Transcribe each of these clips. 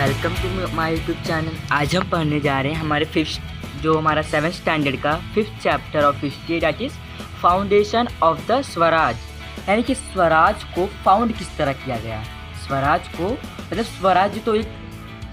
Welcome to my YouTube channel. आज हम पढ़ने जा रहे हैं हमारा 7th स्टैंडर्ड का 5th chapter of history, that is foundation of the Swaraj. यानी कि स्वराज को फाउंड किस तरह किया गया। स्वराज को मतलब स्वराज तो एक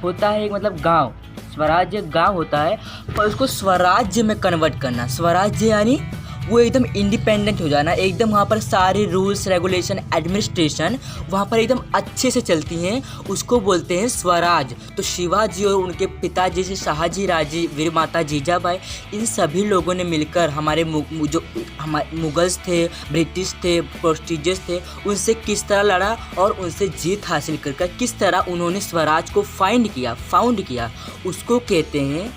होता है, एक मतलब गांव। स्वराज एक गांव होता है, पर उसको स्वराज्य में कन्वर्ट करना। स्वराज्य यानी वो एकदम इंडिपेंडेंट हो जाना, एकदम वहाँ पर सारे रूल्स रेगुलेशन एडमिनिस्ट्रेशन वहाँ पर एकदम अच्छे से चलती हैं, उसको बोलते हैं स्वराज। तो शिवाजी और उनके पिताजी से शाहजी राजे, वीर माता जीजाबाई, इन सभी लोगों ने मिलकर हमारे मुगल्स थे, ब्रिटिश थे, पोर्चुगीज थे, उनसे किस तरह लड़ा और उनसे जीत हासिल कर किस तरह उन्होंने स्वराज को फाउंड किया, उसको कहते हैं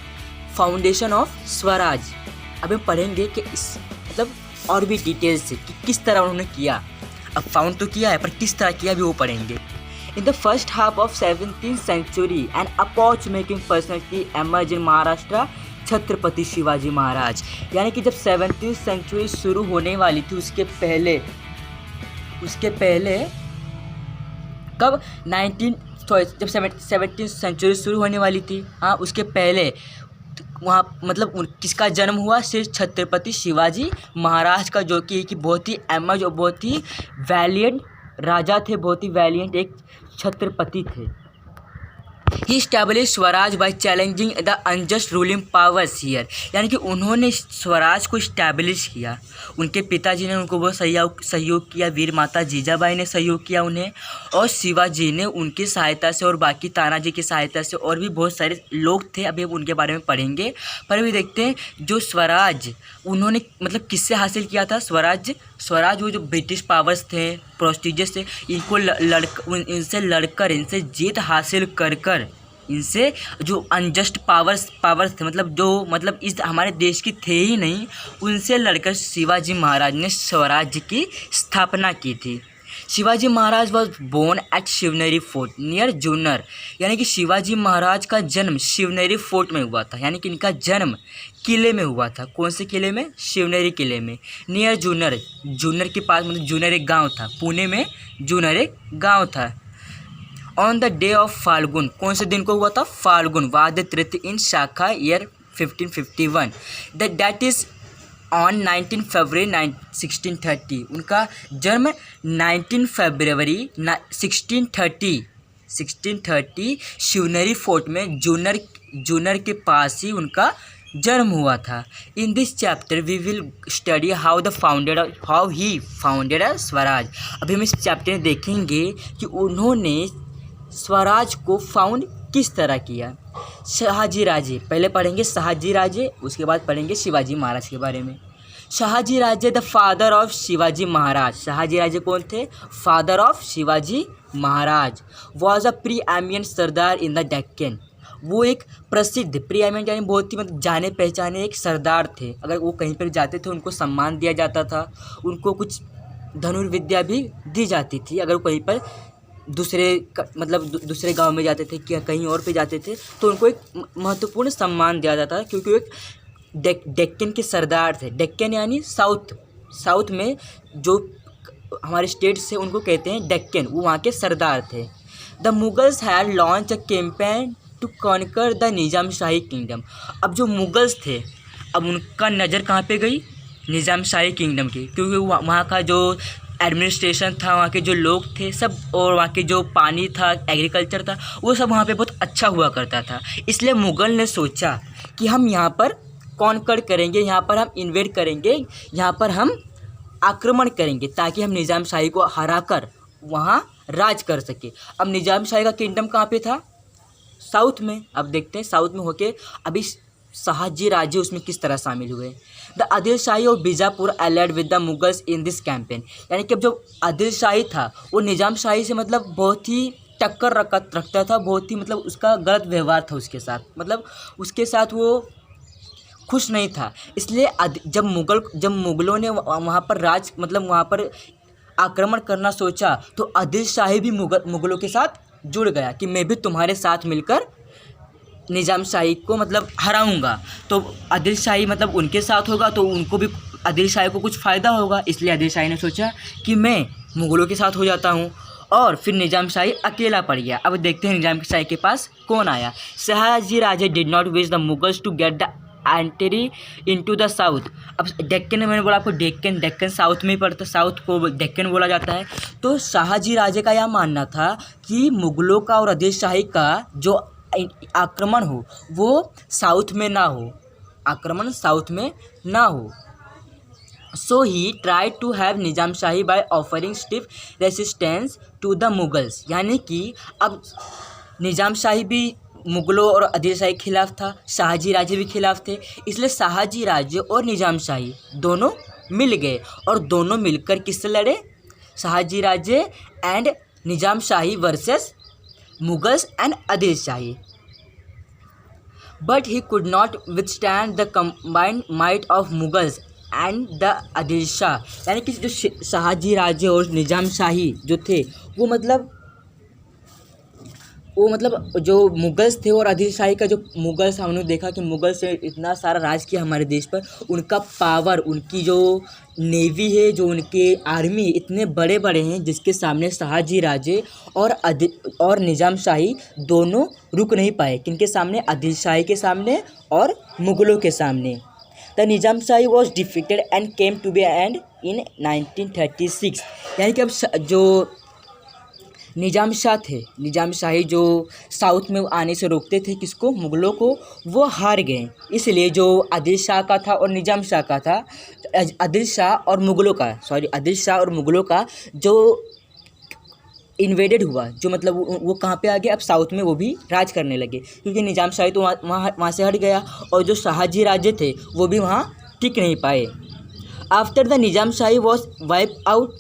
फाउंडेशन ऑफ स्वराज। अब हम पढ़ेंगे कि इस मतलब और भी डिटेल्स से कि किस तरह उन्होंने किया। अब फाउंड तो किया है, पर किस तरह किया भी वो पढ़ेंगे। In the first half of 17th century an epoch making personality emerge in Maharashtra, Chhatrapati Shivaji Maharaj. यानी कि जब 17th century शुरू होने वाली थी, उसके पहले कब 17th century शुरू होने वाली थी, हाँ, उसके पहले वहाँ मतलब किसका जन्म हुआ, सिर्फ छत्रपति शिवाजी महाराज का, जो कि बहुत ही एमर्ज और बहुत ही वैलियंट राजा थे, बहुत ही वैलियंट एक छत्रपति थे। He establish Swaraj by challenging the unjust ruling powers here. यानी कि उन्होंने स्वराज को इस्टेब्लिश किया, उनके पिताजी ने उनको बहुत सहयोग किया, वीर माता जीजाबाई ने सहयोग किया उन्हें, और शिवाजी ने उनकी सहायता से और बाकी तानाजी की सहायता से, और भी बहुत सारे लोग थे, अभी हम उनके बारे में पढ़ेंगे। पर अभी देखते हैं जो स्वराज उन्होंने मतलब किससे हासिल किया था। स्वराज वो जो ब्रिटिश पावर्स थे, पोर्चुगीज थे, इनसे लड़कर इनसे जीत हासिल कर इनसे जो अनजस्ट पावर्स थे, मतलब इस हमारे देश की थे ही नहीं, उनसे लड़कर शिवाजी महाराज ने स्वराज्य की स्थापना की थी। Shivaji Maharaj was born at Shivneri fort near Junnar. यानी कि शिवाजी महाराज का जन्म शिवनेरी फोर्ट में हुआ था, यानी कि इनका जन्म किले में हुआ था। कौन से किले में? शिवनेरी किले में, नियर जूनर के पास, मतलब जूनर एक गांव था, पुणे में जूनर एक गांव था। On the day of Phalgun, कौन से दिन को हुआ था? फाल्गुन वाद तृतीय इन शाखा ईयर 1551, दैट इज़ ऑन 19 फरवरी 1630। उनका जन्म 19 फरवरी 1630 शिवनेरी फोर्ट में जूनर के पास ही उनका जन्म हुआ था। In this chapter we will study how he founded a swaraj. अभी हम इस चैप्टर में देखेंगे कि उन्होंने स्वराज को फाउंड किस तरह किया। शाहजी राजे, पहले पढ़ेंगे शाहजी राजे, उसके बाद पढ़ेंगे शिवाजी महाराज के बारे में। Shahaji Raje the father of Shivaji Maharaj. Shahaji Raje कौन थे? Father of Shivaji Maharaj. Was a preeminent sardar in the Deccan. वो एक प्रसिद्ध प्रीएमिनेंट यानी बहुत ही मतलब जाने पहचाने एक सरदार थे। अगर वो कहीं पर जाते थे उनको सम्मान दिया जाता था, उनको कुछ धनुर्विद्या भी दी जाती थी। अगर कहीं पर दूसरे गांव में जाते थे या कहीं और पे जाते थे तो उनको एक महत्वपूर्ण सम्मान दिया जाता था, क्योंकि वो एक डेक्कन के सरदार थे। डेक्कन यानी साउथ में जो हमारे स्टेट्स थे उनको कहते हैं डेक्कन, वो वहाँ के सरदार थे। The Mughals had launch a campaign to conquer the Nizam Shahi kingdom. अब जो मुगल्स थे, अब उनका नज़र कहाँ पे गई? निज़ाम शाही किंगडम की, क्योंकि वहाँ का जो एडमिनिस्ट्रेशन था, वहाँ के जो लोग थे सब, और वहाँ के जो पानी था, एग्रीकल्चर था, वो सब वहाँ पे बहुत अच्छा हुआ करता था। इसलिए मुग़ल ने सोचा कि हम यहाँ पर कॉन्कर करेंगे, यहाँ पर हम इन्वेड करेंगे, यहाँ पर हम आक्रमण करेंगे, ताकि हम निज़ाम शाही को हराकर वहाँ राज कर सके। अब निज़ाम शाही का किंगडम कहाँ पे था? साउथ में। अब देखते हैं साउथ में होके अभी शाहजी राजे उसमें किस तरह शामिल हुए। द आदिल शाही और Bijapur allied with the Mughals in this campaign. यानी कि अब जो आदिल शाही था वो निज़ाम शाही से मतलब बहुत ही टक्कर रखता था, बहुत ही मतलब उसका गलत व्यवहार था उसके साथ, मतलब उसके साथ वो खुश नहीं था। इसलिए जब मुगलों ने वहाँ पर वहाँ पर आक्रमण करना सोचा, तो आदिल शाही भी मुगलों के साथ जुड़ गया कि मैं भी तुम्हारे साथ मिलकर निज़ाम शाही को मतलब हराऊंगा। तो आदिल शाही मतलब उनके साथ होगा तो उनको भी, आदिल शाही को कुछ फ़ायदा होगा। इसलिए आदिल शाही ने सोचा कि मैं मुग़लों के साथ हो जाता हूँ और फिर निजाम शाही अकेला पड़ गया। अब देखते हैं निजाम शाही के पास कौन आया। Shahaji Raje did not wish the Mughals to get the entry into the south. अब डेक्कन में मैंने बोला आपको, डेक्कन साउथ में ही पड़ता, साउथ को डेक्कन बोला जाता है। तो शाहजी राजे का यह मानना था कि मुगलों का और आदिल शाही का जो आक्रमण हो वो साउथ में ना हो, आक्रमण साउथ में ना हो। So he try to have Nizam Shahi by offering stiff resistance to the Mughals. यानी कि अब निजाम शाही भी मुगलों और आदिल शाही के खिलाफ था, शाहजी राजे भी खिलाफ थे, इसलिए शाहजी राजे और निजाम शाही दोनों मिल गए और दोनों मिलकर किससे लड़े? Shahaji Raje and Nizam Shahi versus Mughals and Adil Shahi. But he could not withstand the combined might of Mughals and the Adil Shah. यानी कि जो शाहजी राजे और निजाम शाही जो थे वो मतलब जो मुगल्स थे और आदिल शाही का जो मुगल्स, हमने देखा कि मुगल्स ने इतना सारा राज किया हमारे देश पर, उनका पावर, उनकी जो नेवी है, जो उनके आर्मी इतने बड़े बड़े हैं जिसके सामने शाहजी राजे और निजाम शाही दोनों रुक नहीं पाए। किनके सामने? आदिल शाही के सामने और मुगलों के सामने। The Nizam Shahi was defeated and came to be end in 1936। यानी कि अब जो निजाम शाह थे, निजाम शाही जो साउथ में आने से रोकते थे किसको? मुगलों को, वो हार गए। इसलिए जो आदिल शाह का था और निजाम शाह का था, आदिल शाह और मुगलों का जो इन्वेडेड हुआ, जो मतलब वो कहाँ पे आ गए? अब साउथ में वो भी राज करने लगे, क्योंकि निजाम शाही तो वहाँ से हट गया और जो शाहजी राजे थे वो भी वहाँ टिक नहीं पाए। After the Nizam Shahi was wipe out.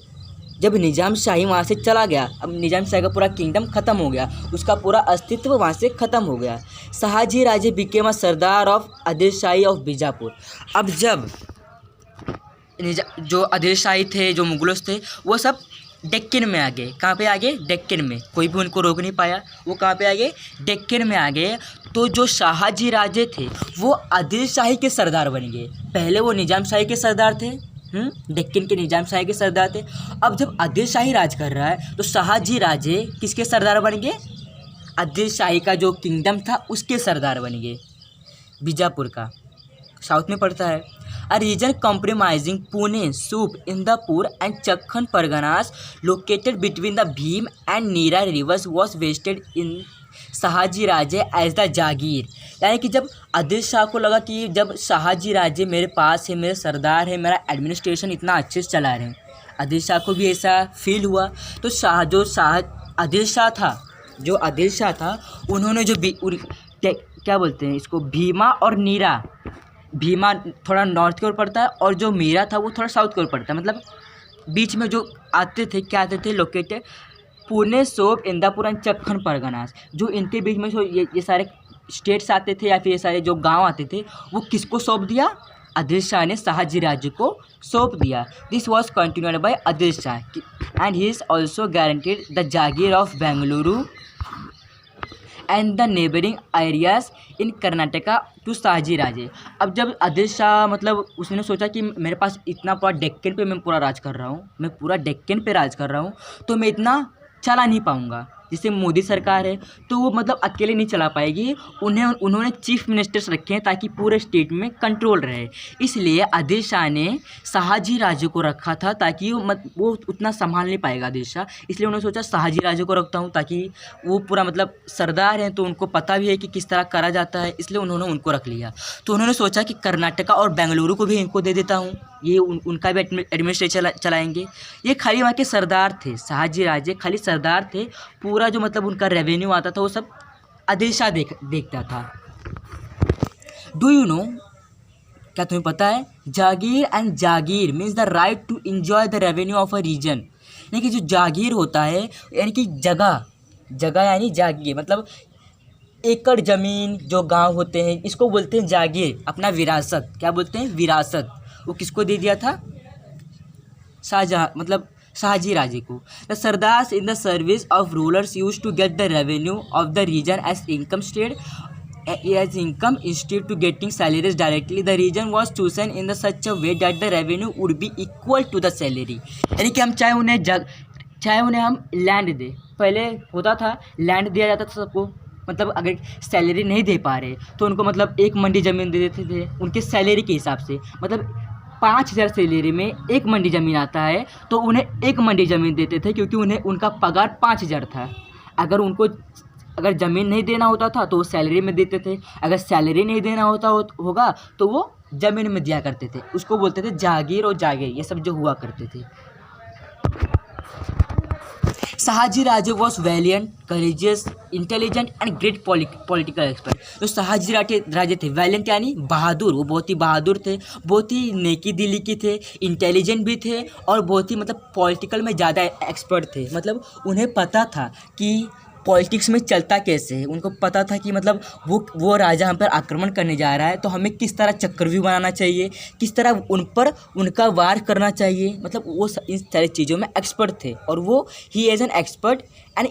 जब निजाम शाही वहाँ से चला गया, अब निजाम शाही का पूरा किंगडम ख़त्म हो गया, उसका पूरा अस्तित्व वहाँ से ख़त्म हो गया। Shahaji Raje became a sardar of Adil Shahi of Bijapur. अब जब जो आदिल शाही थे, जो मुगलों थे, वो सब डेक्कन में आ गए। कहाँ पे आ गए? डेक्कन में। कोई भी उनको रोक नहीं पाया। वो कहाँ पे आ गए? डेक्कन में आ गए। तो जो शाहजी राजे थे वो आदिल शाही के सरदार बन गए। पहले वो निजाम शाही के सरदार थे, डेक्कन के निजाम शाही के सरदार थे। अब जब आदिल शाही राज कर रहा है तो शाहजी राजे किसके सरदार बन गए? आदिल शाही का जो किंगडम था उसके सरदार बन गए। बीजापुर का, साउथ में पड़ता है। A region comprising Pune, Sup, Indapur and Chakkhan Parganas located between the Bhim and Neera rivers was vested in Shahaji Raje as the jagir. यानी कि जब आदिल शाह को लगा कि जब शाहजी राजे मेरे पास है, मेरे सरदार है, मेरा एडमिनिस्ट्रेशन इतना अच्छे से चला रहे हैं, आदिल शाह को भी ऐसा फील हुआ। तो आदिल शाह था उन्होंने जो क्या बोलते हैं इसको, भीमा और नीरा, भीमा थोड़ा नॉर्थ की ओर पड़ता है और जो मीरा था वो थोड़ा साउथ की ओर पड़ता है, मतलब बीच में जो आते थे लोकेटेड पुणे, सोप, इंदापुर एंड चक्खन परगनास। जो इनके बीच में ये सारे स्टेट्स आते थे या फिर ये सारे जो गांव आते थे, वो किसको सौंप दिया? आदिल शाह ने शाहजी राजे को सौंप दिया। This was continued by Adil Shah and he is also guaranteed the jagir of Bengaluru and the neighbouring areas in Karnataka to Shahaji Raje. अब जब आदिल शाह मतलब उसने सोचा कि मेरे पास इतना पूरा डेक्कन पे मैं पूरा राज कर रहा हूँ, मैं पूरा डेक्कन पे राज कर रहा हूँ, तो मैं इतना चला नहीं पाऊँगा। जैसे मोदी सरकार है तो वो मतलब अकेले नहीं चला पाएगी, उन्होंने चीफ मिनिस्टर्स रखे हैं ताकि पूरे स्टेट में कंट्रोल रहे। इसलिए आदिल शाह ने शाहजी राजे को रखा था ताकि वो उतना संभाल नहीं पाएगा आदिल शाह, इसलिए उन्होंने सोचा शाहजी राजे को रखता हूँ ताकि वो पूरा मतलब सरदार हैं तो उनको पता भी है कि किस तरह करा जाता है, इसलिए उन्होंने उनको रख लिया। तो उन्होंने सोचा कि कर्नाटका और बेंगलुरु को भी इनको दे देता हूँ, ये उनका भी एडमिनिस्ट्रेशन चलाएंगे। ये खाली वहाँ के सरदार थे, शाहजी राजे खाली सरदार थे, पूरा जो मतलब उनका रेवेन्यू आता था वो सब आदिल शाह देखता था। डू यू नो, क्या तुम्हें पता है? Jagir and jagir means the right to enjoy the revenue of a region. यानी कि जो जागीर होता है यानी कि जगह यानी जागीर मतलब एकड़ ज़मीन, जो गांव होते हैं इसको बोलते हैं जागीर, अपना विरासत। क्या बोलते हैं? विरासत। वो किसको दे दिया था? शाहजहाँ मतलब शाहजी राजे को। The sardars in the service of rulers use to get the revenue of the region as income instead to getting salaries directly. The region was chosen in the such a way that the revenue would be equal to the salary. यानी कि हम चाहे उन्हें चाहे उन्हें हम land दें। पहले होता था लैंड दिया जाता था सबको, मतलब अगर सैलरी नहीं दे पा रहे तो उनको मतलब 1 मंडी ज़मीन दे देते थे उनके सैलरी के हिसाब से। मतलब 5,000 सैलरी में 1 मंडी ज़मीन आता है तो उन्हें 1 मंडी ज़मीन देते थे, क्योंकि उन्हें उनका पगार 5,000 था। अगर ज़मीन नहीं देना होता था तो वो सैलरी में देते थे, अगर सैलरी नहीं देना होगा तो वो ज़मीन में दिया करते थे। उसको बोलते थे जागीर और जागीर, ये सब जो हुआ करते थे। Shahaji Raje was valiant, courageous, intelligent and great political expert. जो शहाजी राजे थे, वैलियंट यानी बहादुर, वो बहुत ही बहादुर थे, बहुत ही नेकी दिली के थे, इंटेलिजेंट भी थे और बहुत ही मतलब पॉलिटिकल में ज़्यादा एक्सपर्ट थे। मतलब उन्हें पता था कि पॉलिटिक्स में चलता कैसे है। उनको पता था कि मतलब वो राजा हम पर आक्रमण करने जा रहा है तो हमें किस तरह चक्रव्यूह बनाना चाहिए, किस तरह उन पर उनका वार करना चाहिए। मतलब वो इन सारी चीज़ों में एक्सपर्ट थे और वो he as an expert and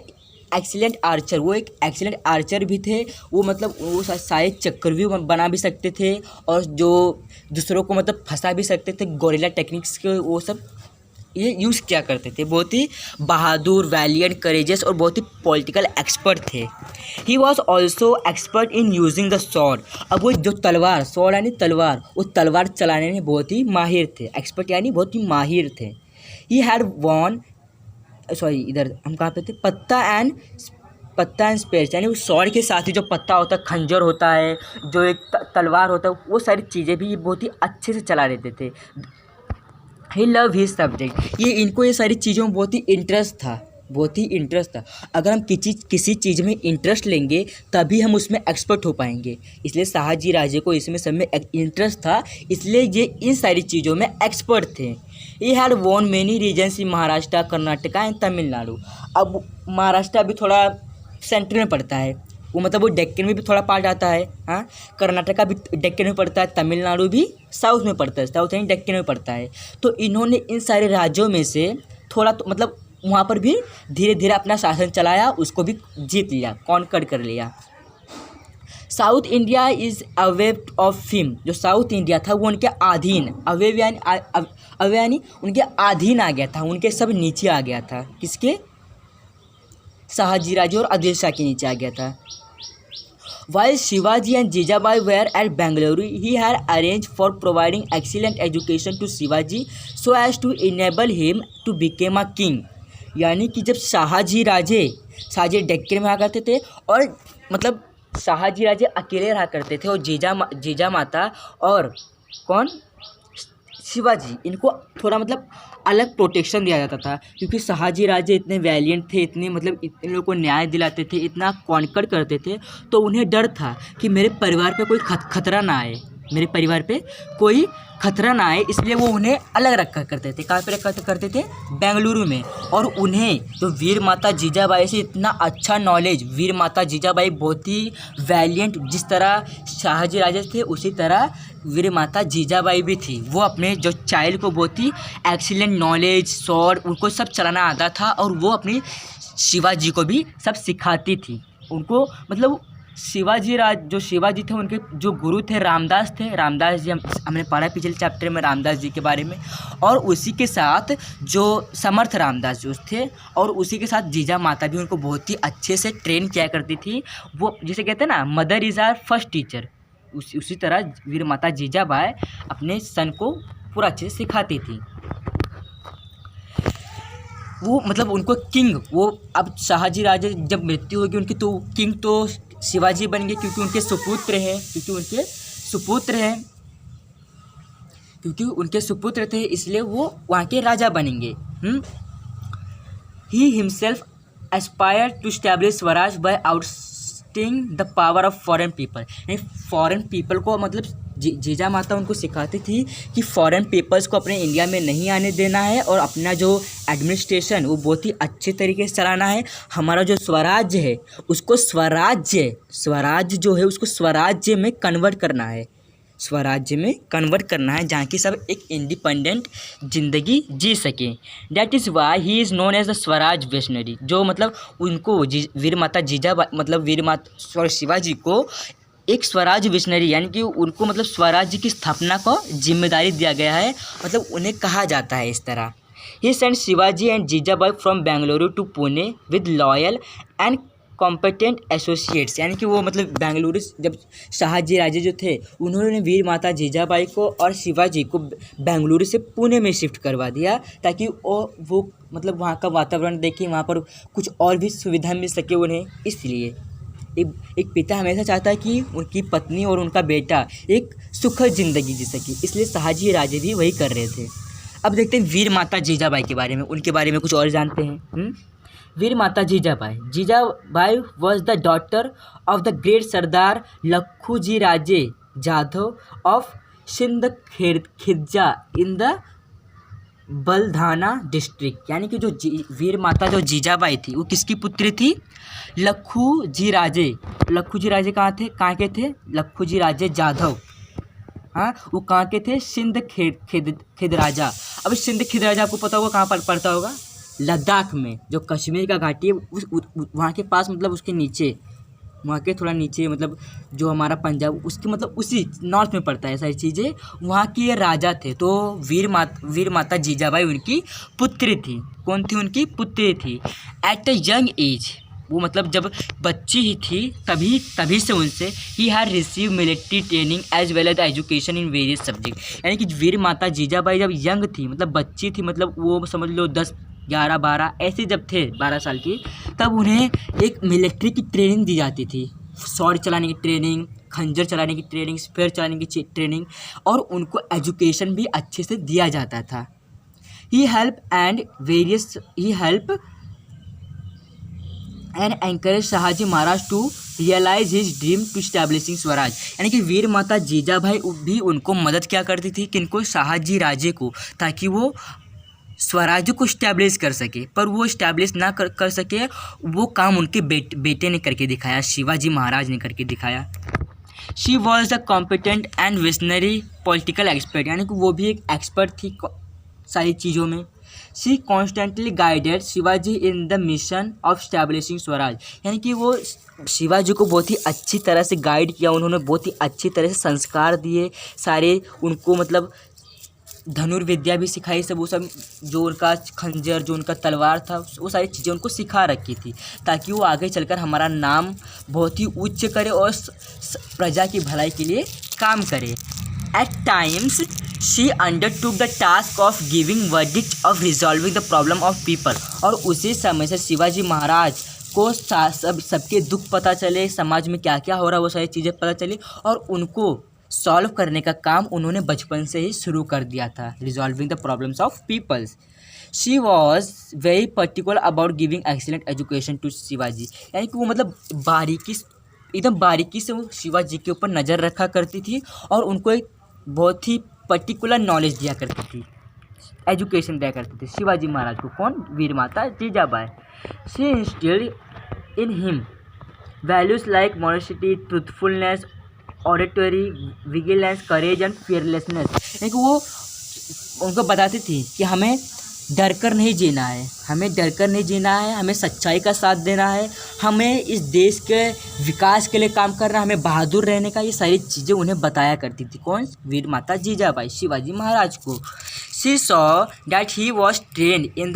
excellent archer, वो एक एक्सीलेंट आर्चर भी थे। वो मतलब वो सारे चक्रव्यूह बना भी सकते थे और जो दूसरों को मतलब फंसा भी सकते थे, गोरिल्ला टेक्निक्स के वो सब ये यूज़ किया करते थे। बहुत ही बहादुर, वैलियंट, करेजियस और बहुत ही पॉलिटिकल एक्सपर्ट थे। He was also expert in using the sword. अब वो जो तलवार, स्वॉर्ड यानी तलवार, वो तलवार चलाने में बहुत ही माहिर थे। एक्सपर्ट यानी बहुत ही माहिर थे। ही हैड वॉन इधर हम कहाँ पे थे, पत्ता एंड स्पेयर, यानी वो स्वॉर्ड के साथ ही जो पत्ता होता है, खंजर होता है, जो एक तलवार होता है, वो सारी चीज़ें भी बहुत ही अच्छे से चला लेते थे। ही लव हिज सब्जेक्ट, इनको ये सारी चीज़ों में बहुत ही इंटरेस्ट था। अगर हम किसी चीज़ में इंटरेस्ट लेंगे तभी हम उसमें एक्सपर्ट हो पाएंगे। इसलिए शहाजी राजे को इसमें सब में इंटरेस्ट था, इसलिए ये इन सारी चीज़ों में एक्सपर्ट थे। He had won many regions in Maharashtra, Karnataka and Tamil Nadu. अब महाराष्ट्र भी थोड़ा सेंटर में पड़ता है, वो मतलब वो डेक्कन में भी थोड़ा पार्ट आता है। हाँ, कर्नाटका भी डेक्कन में पड़ता है, तमिलनाडु भी साउथ में पड़ता है, साउथ यानी डेक्कन में पड़ता है। तो इन्होंने इन सारे राज्यों में से थोड़ा तो मतलब वहाँ पर भी धीरे धीरे अपना शासन चलाया, उसको भी जीत लिया, कॉन्कर कर लिया। South India is away of him, जो साउथ इंडिया था वो उनके अधीन, अवे यानी उनके अधीन आ गया था, उनके सब नीचे आ गया था। किसके? शहाजी राजे और आदिल शाह के नीचे आ गया था। While Shivaji and Jijabai were at Bengaluru, he had arranged for providing excellent education to Shivaji so as to enable him to become a king। यानी कि जब शाहजी डेक्कन में आ करते थे और मतलब शाहजी राजे अकेले रहा करते थे और जीजा माता और कौन, शिवाजी, इनको थोड़ा मतलब अलग प्रोटेक्शन दिया जाता था, क्योंकि शहाजी राजे इतने वैलियंट थे, इतने मतलब इतने लोगों को न्याय दिलाते थे, इतना कॉन्कर करते थे, तो उन्हें डर था कि मेरे परिवार पे कोई खतरा ना आए, इसलिए वो उन्हें अलग रखा करते थे। कहाँ पे रखा करते थे? बेंगलुरु में। और उन्हें जो वीर माता जीजाबाई से इतना अच्छा नॉलेज, वीर माता जीजाबाई बहुत ही वैलियंट, जिस तरह शहाजी राजे थे उसी तरह वीर माता जीजाबाई भी थी। वो अपने जो चाइल्ड को बहुत ही एक्सीलेंट नॉलेज, स्वॉर्ड, उनको सब चलाना आता था और वो अपनी शिवाजी को भी सब सिखाती थी उनको। मतलब शिवाजी थे उनके जो गुरु थे रामदास जी, हमने पढ़ा पिछले चैप्टर में रामदास जी के बारे में। और उसी के साथ जो समर्थ रामदास जी थे और उसी के साथ जीजा माता भी उनको बहुत ही अच्छे से ट्रेन किया करती थी। वो जिसे कहते हैं ना, mother is our first teacher, उसी तरह वीर माता जीजाबाई अपने सन को पूरा अच्छे से सिखाती थी। वो मतलब उनको किंग, वो अब शाहजी राजे जब मृत्यु होगी उनकी तो किंग तो शिवाजी बन गए, क्योंकि उनके सुपुत्र थे, इसलिए वो वहाँ के राजा बनेंगे। He himself aspire to establish Swaraj by ousting the power of foreign people. Foreign people को मतलब जीजा माता उनको सिखाती थी कि फॉरेन पीपल्स को अपने इंडिया में नहीं आने देना है और अपना जो एडमिनिस्ट्रेशन वो बहुत ही अच्छे तरीके से चलाना है। हमारा जो स्वराज्य है उसको स्वराज्य में कन्वर्ट करना है, जहाँ की सब एक इंडिपेंडेंट ज़िंदगी जी सकें। That is why he is known as the swaraj visionary. जो मतलब उनको वीर माता शिवाजी को एक स्वराज विशनरी, यानी कि उनको मतलब स्वराज्य की स्थापना को जिम्मेदारी दिया गया है, मतलब उन्हें कहा जाता है इस तरह। He sent Shivaji and Jijabai from Bengaluru to Pune with loyal and competent associates, यानी कि वो मतलब बेंगलुरु जब शहाजी राजे जो थे उन्होंने वीर माता जीजाबाई को और शिवाजी को बेंगलुरु से पुणे में शिफ्ट करवा दिया ताकि वो मतलब वहाँ का वातावरण देखें, वहाँ पर कुछ और भी सुविधा मिल सके उन्हें। इसलिए एक पिता हमेशा चाहता है कि उनकी पत्नी और उनका बेटा एक सुखद ज़िंदगी जी सके, इसलिए शहाजी राजे भी वही कर रहे थे। अब देखते हैं वीर माता जीजाबाई के बारे में, उनके बारे में कुछ और जानते हैं। Veer Mata Jijabai was the daughter of the great sardar Lakhuji Raje Jadhav of Sindkhed Raja in the Buldhana district, यानी कि जो वीर माता जो जीजाबाई थी वो किसकी पुत्री थी? लखूजी राजे कहाँ के थे? लखूजी राजे जाधव, हाँ, वो कहाँ के थे? सिंध खिदराजा। अब सिंध खिदराजा आपको पता होगा कहाँ पर पड़ता होगा? लद्दाख में, जो कश्मीर का घाटी है उस वहाँ के पास, मतलब उसके नीचे, वहाँ के थोड़ा नीचे, मतलब जो हमारा पंजाब उसके मतलब उसी नॉर्थ में पड़ता है सारी चीज़ें। वहाँ के ये राजा थे, तो वीर माता जीजाबाई उनकी पुत्री थी। कौन थी? उनकी पुत्री थी। एट अ यंग एज, वो मतलब जब बच्ची ही थी तभी से उनसे ही had receive military training as well as education in various subject, यानी कि वीर माता जीजाबाई जब यंग थी, मतलब बच्ची थी, मतलब वो समझ लो 10, 11, 12 ऐसे जब थे 12 साल की, तब उन्हें एक मिलिट्री की ट्रेनिंग दी जाती थी। स्वॉर्ड चलाने की ट्रेनिंग, खंजर चलाने की ट्रेनिंग, स्पेयर चलाने की ट्रेनिंग, और उनको एजुकेशन भी अच्छे से दिया जाता था। He help and encourage Shahaji Maharaj to realise his dream to establishing swaraj, यानी कि वीर माता जीजाबाई भी उनको मदद क्या करती थी? किनको? शाहजी राजे को, ताकि वो स्वराज्य को इस्टेब्लिश कर सके। पर वो इस्टेब्लिश ना कर सके, वो काम उनके बेटे ने करके दिखाया, शिवाजी महाराज ने करके दिखाया। She was the competent and visionary political expert, यानी कि वो भी एक एक्सपर्ट थी सारी चीज़ों में। She constantly guided Shivaji in the mission of establishing swaraj, यानी कि वो शिवाजी को बहुत ही अच्छी तरह से गाइड किया, उन्होंने बहुत ही अच्छी तरह से संस्कार दिए सारे, उनको मतलब धनुर्विद्या भी सिखाई, सब वो सब, जो उनका खंजर, जो उनका तलवार था, वो सारी चीज़ें उनको सिखा रखी थी, ताकि वो आगे चलकर हमारा नाम बहुत ही उच्च करे और प्रजा की भलाई के लिए काम करे। At times she undertook the task of giving verdict of resolving the problem of people, और उसी समय से शिवाजी महाराज को सबके दुख पता चले, समाज में क्या क्या हो रहा है वो सारी चीज़ें पता चली, और उनको सॉल्व करने का काम उन्होंने बचपन से ही शुरू कर दिया था, resolving the problems of peoples. She was very particular about giving excellent education to Shivaji, यानी कि वो मतलब एकदम बारीकी से वो शिवाजी के ऊपर नज़र रखा करती थी और उनको एक बहुत ही पर्टिकुलर नॉलेज दिया करती थी, एजुकेशन दिया करती थी शिवाजी महाराज को। कौन? वीर Mata Jijabai. She instilled in him values like modesty, truthfulness, auditory, vigilance, courage and fearlessness, यानी कि वो उनको बताती थी कि हमें डर कर नहीं जीना है, हमें सच्चाई का साथ देना है, हमें इस देश के विकास के लिए काम करना, हमें बहादुर रहने का, ये सारी चीज़ें उन्हें बताया करती थी। कौन? वीर माता जीजाबाई शिवाजी महाराज को। She saw that he was trend in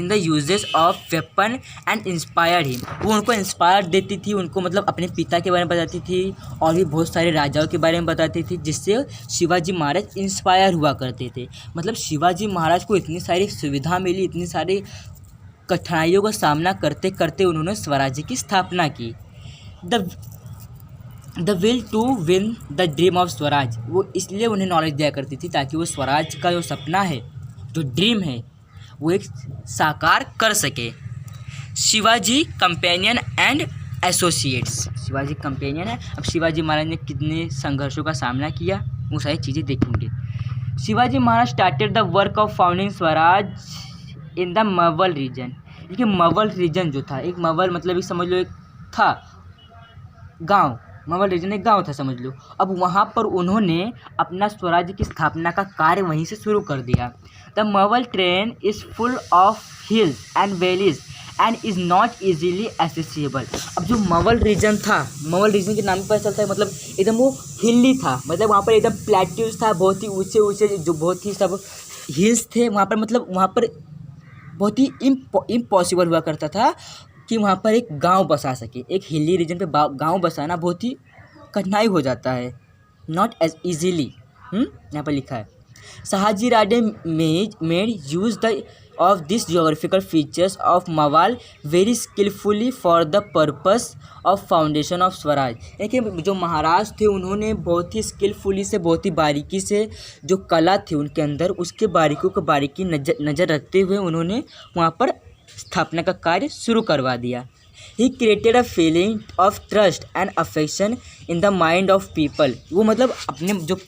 the uses of weapon and inspired him, वो उनको इंस्पायर देती थी, उनको मतलब अपने पिता के बारे में बताती थी और भी बहुत सारे राजाओं के बारे में बताती थी, जिससे शिवाजी महाराज इंस्पायर हुआ करते थे। मतलब शिवाजी महाराज को इतनी सारी सुविधा मिली, इतनी सारी कठिनाइयों का सामना करते करते उन्होंने स्वराज्य की स्थापना की। The will to win the dream of Swaraj, वो इसलिए उन्हें नॉलेज दिया करती थी ताकि वो स्वराज का जो सपना है, जो ड्रीम है, वो एक साकार कर सके। Shivaji companion and associates, Shivaji companion है। अब शिवाजी महाराज ने कितने संघर्षों का सामना किया वो सारी चीज़ें देखेंगे। Shivaji Maharaj started the work of founding swaraj in the Maval region, देखिए मवल रीजन जो था, एक मवल मतलब एक समझ लो एक था गांव, मवल रीजन एक गांव था समझ लो। अब वहाँ पर उन्होंने अपना स्वराज्य की स्थापना का कार्य वहीं से शुरू कर दिया। The Maval terrain is full of hills and valleys and is not easily accessible. अब जो मवल रीजन था, मवल रीजन के नाम पर चलता है, मतलब एकदम वो हिली था, मतलब वहाँ पर एकदम प्लेट्यूज था, बहुत ही ऊँचे ऊँचे, जो बहुत ही सब हिल्स थे वहाँ पर, मतलब वहाँ पर बहुत ही इम्पॉसिबल हुआ करता था कि वहाँ पर एक गांव बसा सके। एक हिली रीजन पे गांव बसाना बहुत ही कठिनाई हो जाता है, नॉट एज इजीली। यहाँ पर लिखा है Shahaji Raje made use the of this geographical features of Maval very skilfully for the purpose of foundation of swaraj. यानी कि जो महाराज थे उन्होंने बहुत ही स्किलफुली से, बहुत ही बारीकी से जो कला थी उनके अंदर, उसके बारीकियों को बारीकी नज़र रखते हुए उन्होंने वहाँ पर स्थापना का कार्य शुरू करवा दिया। He created a feeling of trust and affection in the mind of people. वो मतलब अपने जो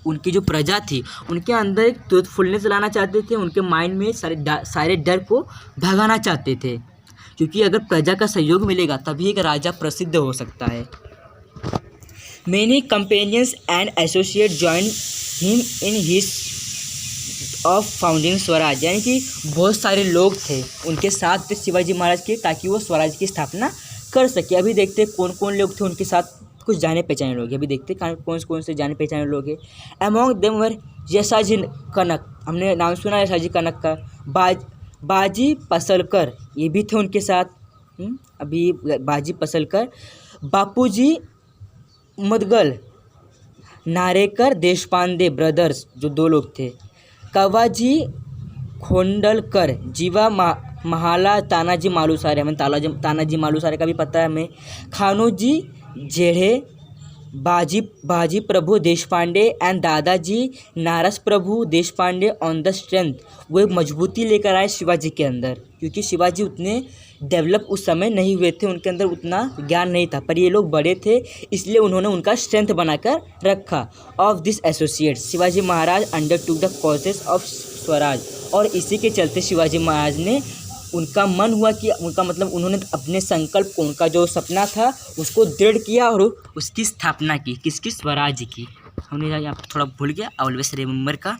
उनकी जो प्रजा थी उनके अंदर एक ट्रूथफुलनेस लाना चाहते थे, उनके माइंड में सारे डर को भगाना चाहते थे, क्योंकि अगर प्रजा का सहयोग मिलेगा तभी एक राजा प्रसिद्ध हो सकता है। Many companions and associate join him in his of founding Swaraj. यानी कि बहुत सारे लोग थे उनके साथ थे शिवाजी महाराज के, ताकि वो स्वराज की स्थापना कर सके। अभी देखते कौन कौन लोग थे उनके साथ, कुछ जाने पहचाने लोग हैं। अभी देखते कौन से जाने पहचाने लोग हैं। अमॉन्ग देम वर यशाजी कनक, हमने नाम सुना यशाजी कनक का। बाजी पसलकर, ये भी थे उनके साथ। अभी बाजी पसलकर, बापूजी मुदगल, नारेकर देशपांडे ब्रदर्स जो 2 लोग थे, कवाजी खोंडलकर, जीवा महाला, तानाजी मालुसरे, हमें तानाजी मालुसरे का भी पता है हमें। खानोजी जेढ़े, बाजी प्रभु देशपांडे एंड दादाजी नारस प्रभु देशपांडे ऑन द स्ट्रेंथ। वो एक मजबूती लेकर आए शिवाजी के अंदर, क्योंकि शिवाजी उतने डेवलप उस समय नहीं हुए थे, उनके अंदर उतना ज्ञान नहीं था, पर ये लोग बड़े थे इसलिए उन्होंने उनका स्ट्रेंथ बनाकर रखा। Of this associate Shivaji Maharaj undertook the causes of swaraj. और इसी के चलते शिवाजी महाराज ने, उनका मन हुआ कि उन्होंने अपने संकल्प को, उनका जो सपना था उसको दृढ़ किया और उसकी स्थापना की। किसकी? स्वराज की। हमने यहाँ थोड़ा भूल गया, ऑलवेज रिमेंबर का।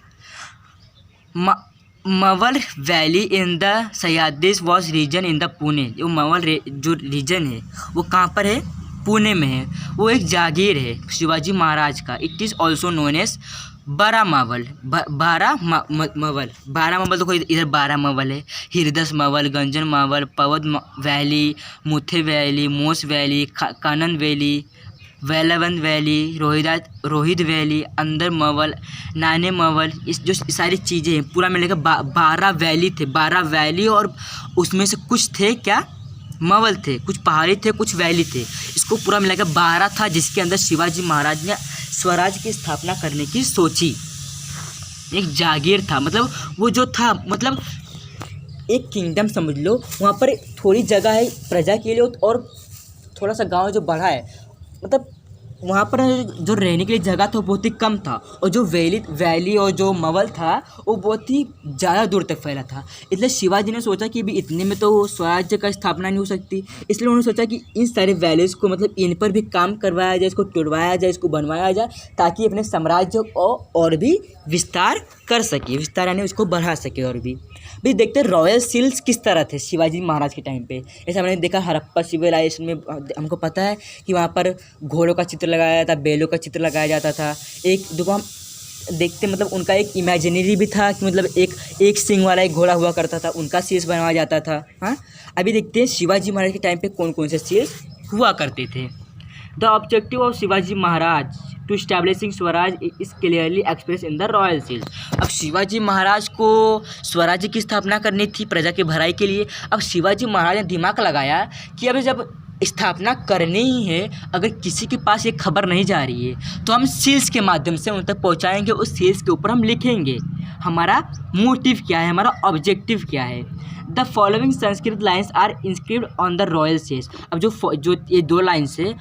Maval valley in the Sahyadri was region in the Pune. जो मवल जो रीजन है वो कहाँ पर है? पुणे में है। वो एक जागीर है शिवाजी महाराज का। It is also known as Baramaval. Baramaval तो कोई इधर बारामावल है, Hirdas Maval, Gunjan Maval, Paud valley, Muthe valley, Mose valley, Kanad valley, Velvand valley, Rohid valley, Andar Maval, नाने मवल, इस जो सारी चीज़ें हैं पूरा मिलेगा 12 वैली थे। 12 वैली और उसमें से कुछ थे क्या? मवल थे, कुछ पहाड़ी थे, कुछ वैली थे। इसको पूरा मिलाकर 12 था, जिसके अंदर शिवाजी महाराज ने स्वराज की स्थापना करने की सोची। एक जागीर था, मतलब वो जो था, मतलब एक किंगडम समझ लो। वहाँ पर थोड़ी जगह है प्रजा के लिए और थोड़ा सा गांव जो बड़ा है, मतलब वहाँ पर जो रहने के लिए जगह था वो बहुत ही कम था, और जो वैली और जो मवल था वो बहुत ही ज़्यादा दूर तक फैला था। इसलिए शिवाजी ने सोचा कि भी इतने में तो स्वराज्य का स्थापना नहीं हो सकती, इसलिए उन्होंने सोचा कि इन सारे वैलीज़ को, मतलब इन पर भी काम करवाया जाए, इसको तुड़वाया जाए, इसको बनवाया जाए, ताकि अपने साम्राज्य को और भी विस्तार कर सके, विस्तार यानी उसको बढ़ा सके। और भी देखते हैं रॉयल सील्स किस तरह थे शिवाजी महाराज के टाइम पे। जैसे हमने देखा हड़प्पा सिविलाइजेशन में, हमको पता है कि वहाँ पर घोड़ों का चित्र लगाया जाता था, बैलों का चित्र लगाया जाता था। एक देखो हम देखते, मतलब उनका एक इमेजिनरी भी था कि मतलब एक सिंग वाला एक घोड़ा हुआ करता था, उनका सील्स बनवाया जाता था। हाँ, अभी देखते हैं शिवाजी महाराज के टाइम पे कौन कौन से सील्स हुआ करते थे। The objective of Shivaji Maharaj to establishing Swaraj is clearly express in the royal seals. अब शिवाजी महाराज को स्वराज्य की स्थापना करनी थी प्रजा की भलाई के लिए। अब शिवाजी महाराज ने दिमाग लगाया कि अभी जब स्थापना करनी ही है, अगर किसी के पास ये खबर नहीं जा रही है तो हम सील्स के माध्यम से उन तक पहुँचाएँगे। उस सील्स के ऊपर हम लिखेंगे हमारा मोटिव क्या है, हमारा ऑब्जेक्टिव क्या है। The following Sanskrit lines are inscribed on the royal seals. अब जो ये 2 लाइन्स है,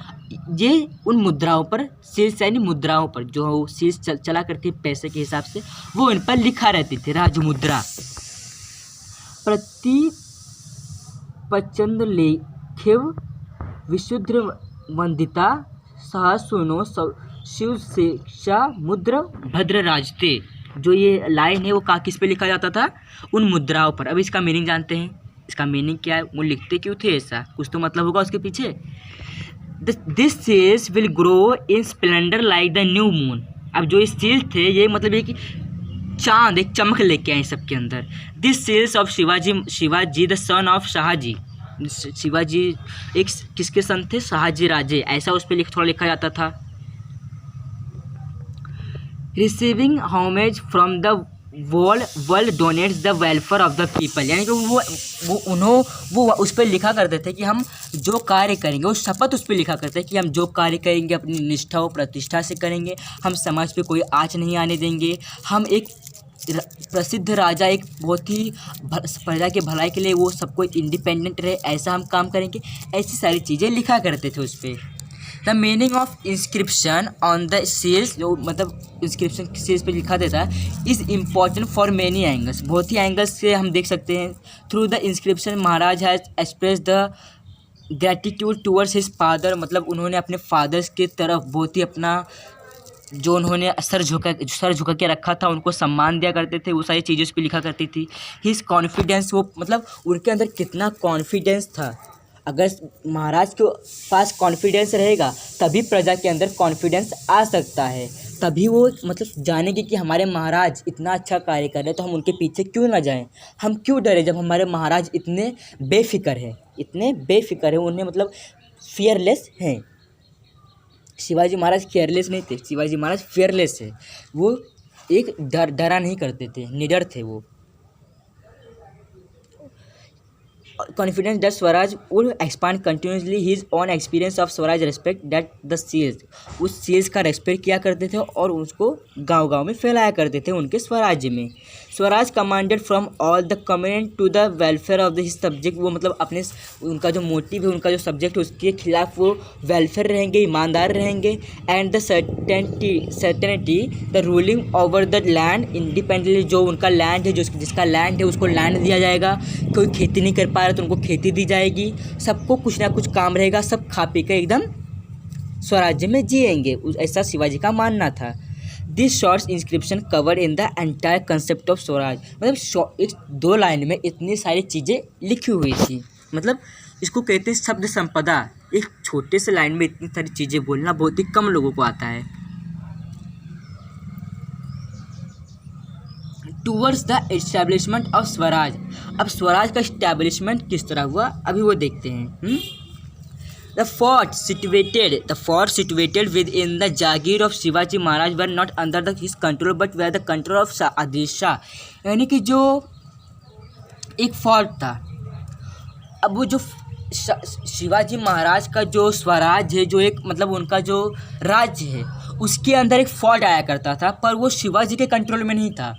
ये उन मुद्राओं पर, सील्स यानी मुद्राओं पर, जो सील्स चला करती है पैसे के हिसाब से, वो इन पर लिखा रहती थी। राजमुद्रा प्रति पचंद लेखिव विशुद्ध वंदिता सहसुनो शिव शिक्षा मुद्र भद्र राजते। जो ये लाइन है वो किस पे लिखा जाता था? उन मुद्राओं पर। अब इसका मीनिंग जानते हैं। इसका मीनिंग क्या है? वो लिखते क्यों थे ऐसा? कुछ तो मतलब होगा उसके पीछे। This seals will grow in splendour like the new moon. अब जो ये सील थे, ये मतलब ये कि चांद, एक चमक लेके आए सबके अंदर। This seals of Shivaji the son of Shahaji, Shivaji एक किसके सन थे? शाहजी राजे, ऐसा उस पर थोड़ा लिखा जाता था। Receiving homage from the world donates the welfare of the people, यानी कि वो उस पर लिखा करते थे कि हम जो कार्य करेंगे, वो शपथ उस पर लिखा करते हैं कि हम जो कार्य करेंगे अपनी निष्ठा और प्रतिष्ठा से करेंगे, हम समाज पे कोई आँच नहीं आने देंगे, हम एक प्रसिद्ध राजा, एक बहुत ही प्रजा के भलाई के लिए वो सबको इंडिपेंडेंट रहे, ऐसा हम काम करेंगे। ऐसी सारी चीज़ें लिखा करते थे उस पर। The meaning of inscription on the seals, जो मतलब इंस्क्रिप्शन सील्स पे लिखा देता है, is important for many angles, बहुत ही एंगल्स से हम देख सकते हैं। Through the inscription Maharaj has express the gratitude towards his father, मतलब उन्होंने अपने फादर्स की तरफ बहुत ही अपना जो उन्होंने सर झुका के रखा था, उनको सम्मान दिया करते थे, वो सारी चीज़ें उस पर लिखा करती थी। हिज कॉन्फिडेंस, वो मतलब उनके अंदर कितना कॉन्फिडेंस था। अगर महाराज के पास कॉन्फिडेंस रहेगा तभी प्रजा के अंदर कॉन्फिडेंस आ सकता है, तभी वो मतलब जानेंगे कि हमारे महाराज इतना अच्छा कार्य कर रहे हैं तो हम उनके पीछे क्यों ना जाएं, हम क्यों डरे जब हमारे महाराज इतने बेफिक्र हैं, उन्हें मतलब फियरलेस हैं। शिवाजी महाराज केयरलेस नहीं थे, शिवाजी महाराज फियरलेस है। वो एक डरा नहीं करते थे, निडर थे वो। Confidence that Swaraj would expand continuously his own experience of Swaraj respect that the seals, उस seals का रेस्पेक्ट किया करते थे और उसको गांव-गांव में फैलाया करते थे उनके स्वराज्य में। Swaraj commanded from all the comment to the welfare of the his subject, वो मतलब अपने उनका जो मोटिव है, उनका जो सब्जेक्ट है, उसके खिलाफ वो वेलफेयर रहेंगे, ईमानदार रहेंगे। And the certainty the ruling over the land independently, जो उनका लैंड है, जिसका लैंड है उसको लैंड दिया जाएगा, कोई खेती नहीं कर पा रहा तो उनको खेती दी जाएगी, सबको कुछ ना कुछ काम रहेगा, सब खा पी कर एकदम स्वराज्य में जिएंगे, ऐसा शिवाजी का मानना था। This shorts inscription cover in the entire concept of Swaraj, मतलब एक 2 लाइन में इतनी सारी चीज़ें लिखी हुई थी, मतलब इसको कहते हैं शब्द संपदा। एक छोटे से लाइन में इतनी सारी चीज़ें बोलना बहुत ही कम लोगों को आता है। Towards the establishment of Swaraj, अब स्वराज का इस्टेब्लिशमेंट किस तरह हुआ अभी वो देखते हैं। The fort situated within the Jagir of Shivaji Maharaj were not under his control but were the control of Adil Shah, यानी कि जो एक फोर्ट था, अब वो जो शिवाजी महाराज का जो स्वराज है, जो एक मतलब उनका जो राज्य है, उसके अंदर एक फोर्ट आया करता था, पर वो शिवाजी के कंट्रोल में नहीं था,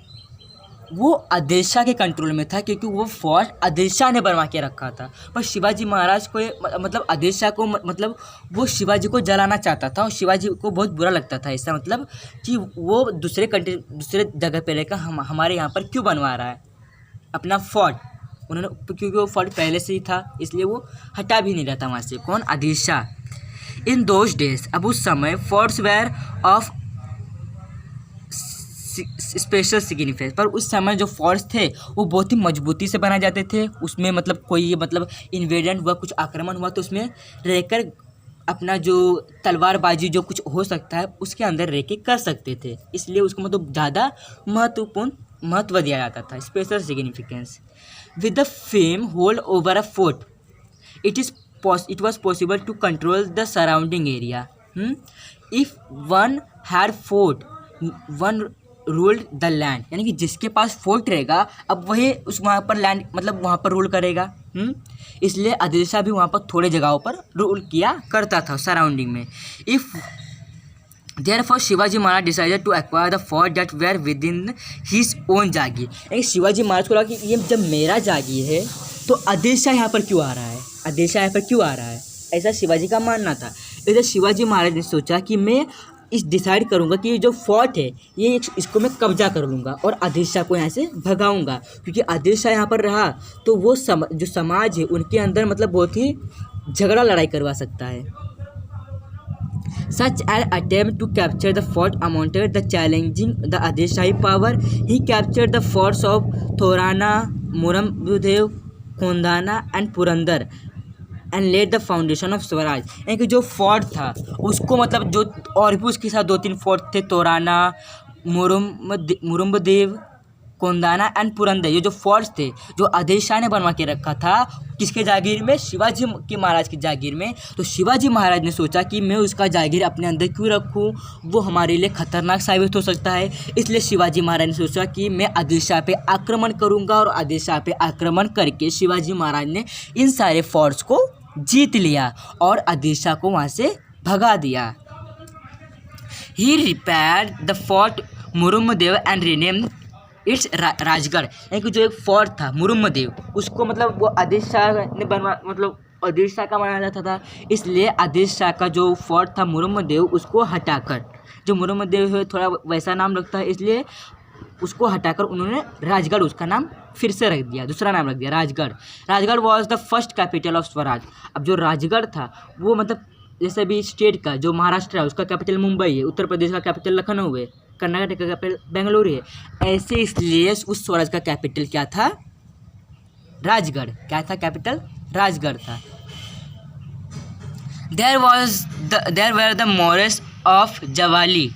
वो आदिल शाह के कंट्रोल में था, क्योंकि वो फोर्ट आदिल शाह ने बनवा के रखा था। पर शिवाजी महाराज को मतलब आदिल शाह को मतलब वो शिवाजी को जलाना चाहता था और शिवाजी को बहुत बुरा लगता था, ऐसा मतलब कि वो दूसरे जगह पे रहकर हमारे यहाँ पर क्यों बनवा रहा है अपना फोर्ट, उन्होंने, क्योंकि वो फोर्ट पहले से ही था, इसलिए वो हटा भी नहीं रहता वहाँ से। कौन? Adil Shah. In those days, अब उस समय forts were of special significance, पर उस समय जो फोर्ट्स थे वो बहुत ही मजबूती से बनाए जाते थे, उसमें मतलब कोई मतलब इन्वेडेंट हुआ, कुछ आक्रमण हुआ तो उसमें रहकर अपना जो तलवारबाजी जो कुछ हो सकता है उसके अंदर रह के कर सकते थे, इसलिए उसको मतलब ज़्यादा महत्व दिया जाता था, special significance. With the fame hold over a fort it was possible to control the surrounding area. If one had fort, one ruled the land, यानी कि जिसके पास फोर्ट रहेगा अब वही उस वहाँ पर लैंड मतलब वहाँ पर रूल करेगा। इसलिए आदिल शाह भी वहाँ पर थोड़े जगहों पर रूल किया करता था सराउंडिंग में। If therefore Shivaji Maharaj decided to acquire the fort that were within his own jagir, यानी शिवाजी महाराज को लगा कि ये जब मेरा जागीर है तो आदिल शाह यहाँ पर क्यों आ रहा है, आदिल शाह यहाँ पर क्यों आ रहा है, ऐसा शिवाजी का मानना था। इधर शिवाजी महाराज ने सोचा कि मैं इस डिसाइड करूंगा कि ये जो फोर्ट है ये इसको मैं कब्जा कर लूँगा और आदिल शाह को यहाँ से भगाऊंगा, क्योंकि आदिल शाह यहाँ पर रहा तो वो जो समाज है उनके अंदर मतलब बहुत ही झगड़ा लड़ाई करवा सकता है। Such an attempt to capture the fort amounted the challenging the Adil Shahi power. He captured the forts of Thorana, Murambudev, Kondana and Purandar and laid the foundation of Swaraj. यानी कि जो फोर्ट था उसको मतलब जो और भी उसके साथ 2-3 फोर्ट थे, तोराना, मुरुम्बदेव, कोंडाना एंड पुरंदर, ये जो फोर्ट्स थे जो आदिल शाह ने बनवा के रखा था, किसके जागीर में? शिवाजी के महाराज की जागीर में। तो शिवाजी महाराज ने सोचा कि मैं उसका जागीर अपने अंदर क्यों रखूं, वो हमारे लिए खतरनाक साबित हो सकता है। इसलिए शिवाजी महाराज ने सोचा कि मैं आदिल शाह पे आक्रमण करूंगा, और आदिल शाह पे आक्रमण करके शिवाजी महाराज ने इन सारे फोर्ट्स को जीत लिया और आदिल शाह को वहाँ से भगा दिया। He repaired the fort Murumbdev and renamed its Rajgad, यानी कि जो एक फोर्ट था मुरुम्बदेव, उसको मतलब वो आदिल शाह ने बनवा, मतलब आदिल शाह का बनाया जाता था, इसलिए आदिल शाह का जो फोर्ट था मुरुम्बदेव उसको हटाकर, जो मुरुम्बदेव है थोड़ा वैसा नाम रखता है, इसलिए उसको हटाकर उन्होंने राजगढ़ उसका नाम फिर से रख दिया, दूसरा नाम रख दिया Rajgarh. Rajgarh was the first capital of Swaraj. अब जो राजगढ़ था वो मतलब जैसे भी स्टेट का जो महाराष्ट्र है उसका कैपिटल मुंबई है, उत्तर प्रदेश का कैपिटल लखनऊ है, कर्नाटक का कैपिटल बेंगलुरु है, ऐसे इसलिए उस स्वराज का कैपिटल क्या था? राजगढ़। क्या था? कैपिटल राजगढ़ था। There were the Mores of Javali.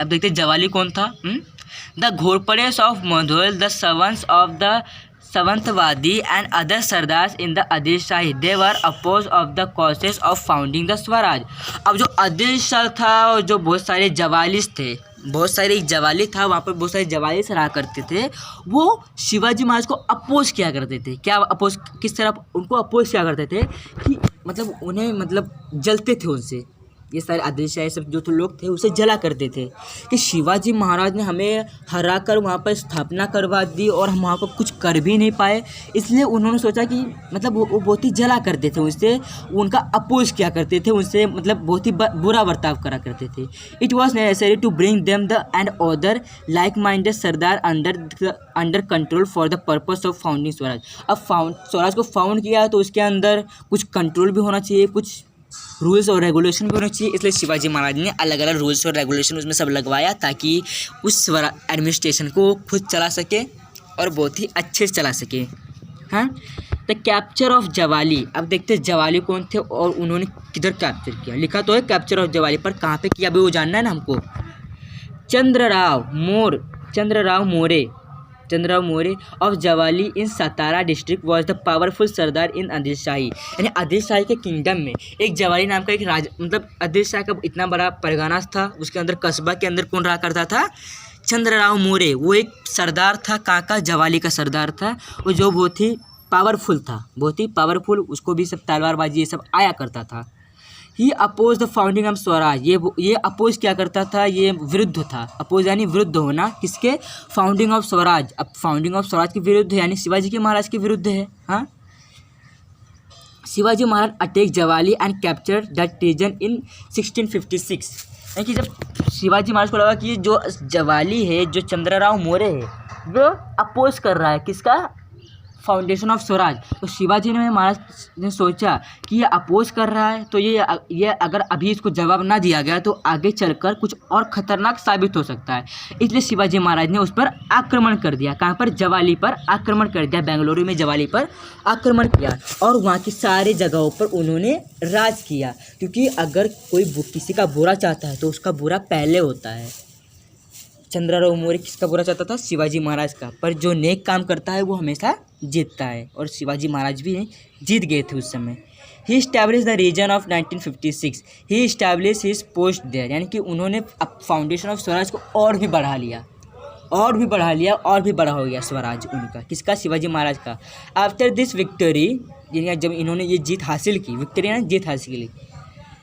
अब देखते जवाली कौन था? The Ghorpades of Mudhol, the Sawants of the Sawantwadi and other sardars in the Adil Shahi, they were oppose of the causes of founding the swaraj. अब जो आदिल शाह था और जो बहुत सारे जवालिस थे, बहुत सारे जवाली था, वहाँ पर बहुत सारे जवालिस रहा करते थे, वो शिवाजी महाराज को अपोज किया करते थे। क्या अपोज, किस तरह उनको अपोज किया करते थे कि मतलब उन्हें मतलब जलते थे उनसे, ये सारे आदिल शाह सब जो तो लोग थे उसे जला करते थे कि शिवाजी महाराज ने हमें हरा कर वहाँ पर स्थापना करवा दी और हम वहाँ पर कुछ कर भी नहीं पाए, इसलिए उन्होंने सोचा कि मतलब वो बहुत ही जला करते थे, उससे उनका अपोज किया करते थे, उनसे मतलब बहुत ही बुरा बर्ताव करा करते थे। It was necessary to bring them the and other like minded sardar under control for the purpose of founding Swaraj. अब स्वराज को फाउंड किया तो उसके अंदर कुछ कंट्रोल भी होना चाहिए, कुछ रूल्स और रेगुलेशन भी होने चाहिए, इसलिए शिवाजी महाराज ने अलग अलग रूल्स और रेगुलेशन उसमें सब लगवाया ताकि उस एडमिनिस्ट्रेशन को खुद चला सके और बहुत ही अच्छे से चला सके। हाँ, द कैप्चर ऑफ जवाली। अब देखते हैं जवाली कौन थे और उन्होंने किधर कैप्चर किया। लिखा तो है कैप्चर ऑफ जवाली, पर कहाँ पे किया अभी वो जानना है ना हमको। Chandrarao More of Javali in Satara district was the powerful sardar in Adil Shahi, यानी आदिल शाही के किंगडम में एक जवाली नाम का एक राज, मतलब आदिल शाह का इतना बड़ा परगना था, उसके अंदर कस्बा के अंदर कौन रहा करता था? चंद्रराव मोरे। वो एक सरदार था, काका जवाली का सरदार था, वो जो बहुत ही पावरफुल था, बहुत ही पावरफुल, उसको भी सब तलवारबाजी ये सब आया करता था। He oppose the founding of swaraj. ये अपोज क्या करता था? ये विरुद्ध था। अपोज यानी विरुद्ध होना, किसके? Founding of Swaraj. अब फाउंडिंग ऑफ स्वराज के विरुद्ध है, यानी शिवाजी के महाराज के विरुद्ध है। हाँ, Shivaji Maharaj attack Javali and capture the region in 1656। यानी कि जब शिवाजी महाराज को लगा कि जो जवाली है, जो चंद्रराव मोरे है, वो अपोज कर रहा है किसका? Foundation of Swaraj. तो शिवाजी ने महाराज ने सोचा कि ये अपोज कर रहा है, तो ये अगर अभी इसको जवाब ना दिया गया तो आगे चलकर कुछ और ख़तरनाक साबित हो सकता है, इसलिए शिवाजी महाराज ने उस पर आक्रमण कर दिया। कहाँ पर? जवाली पर आक्रमण कर दिया, बेंगलुरु में जवाली पर आक्रमण किया और वहाँ की सारी जगहों पर उन्होंने राज किया, क्योंकि अगर कोई किसी का बुरा चाहता है तो उसका बुरा पहले होता है। चंद्रराव मोरे किसका बुरा चाहता था? शिवाजी महाराज का। पर जो नेक काम करता है वो हमेशा जीतता है, और शिवाजी महाराज भी जीत गए थे उस समय। He establish the region of 1956। He establish his post there, यानी कि उन्होंने फाउंडेशन ऑफ स्वराज को और भी बढ़ा लिया और भी बड़ा हो गया स्वराज उनका। किसका? शिवाजी महाराज का। आफ्टर दिस विक्टोरी, यानी जब इन्होंने ये जीत हासिल की, विक्टोरी यानी जीत हासिल की,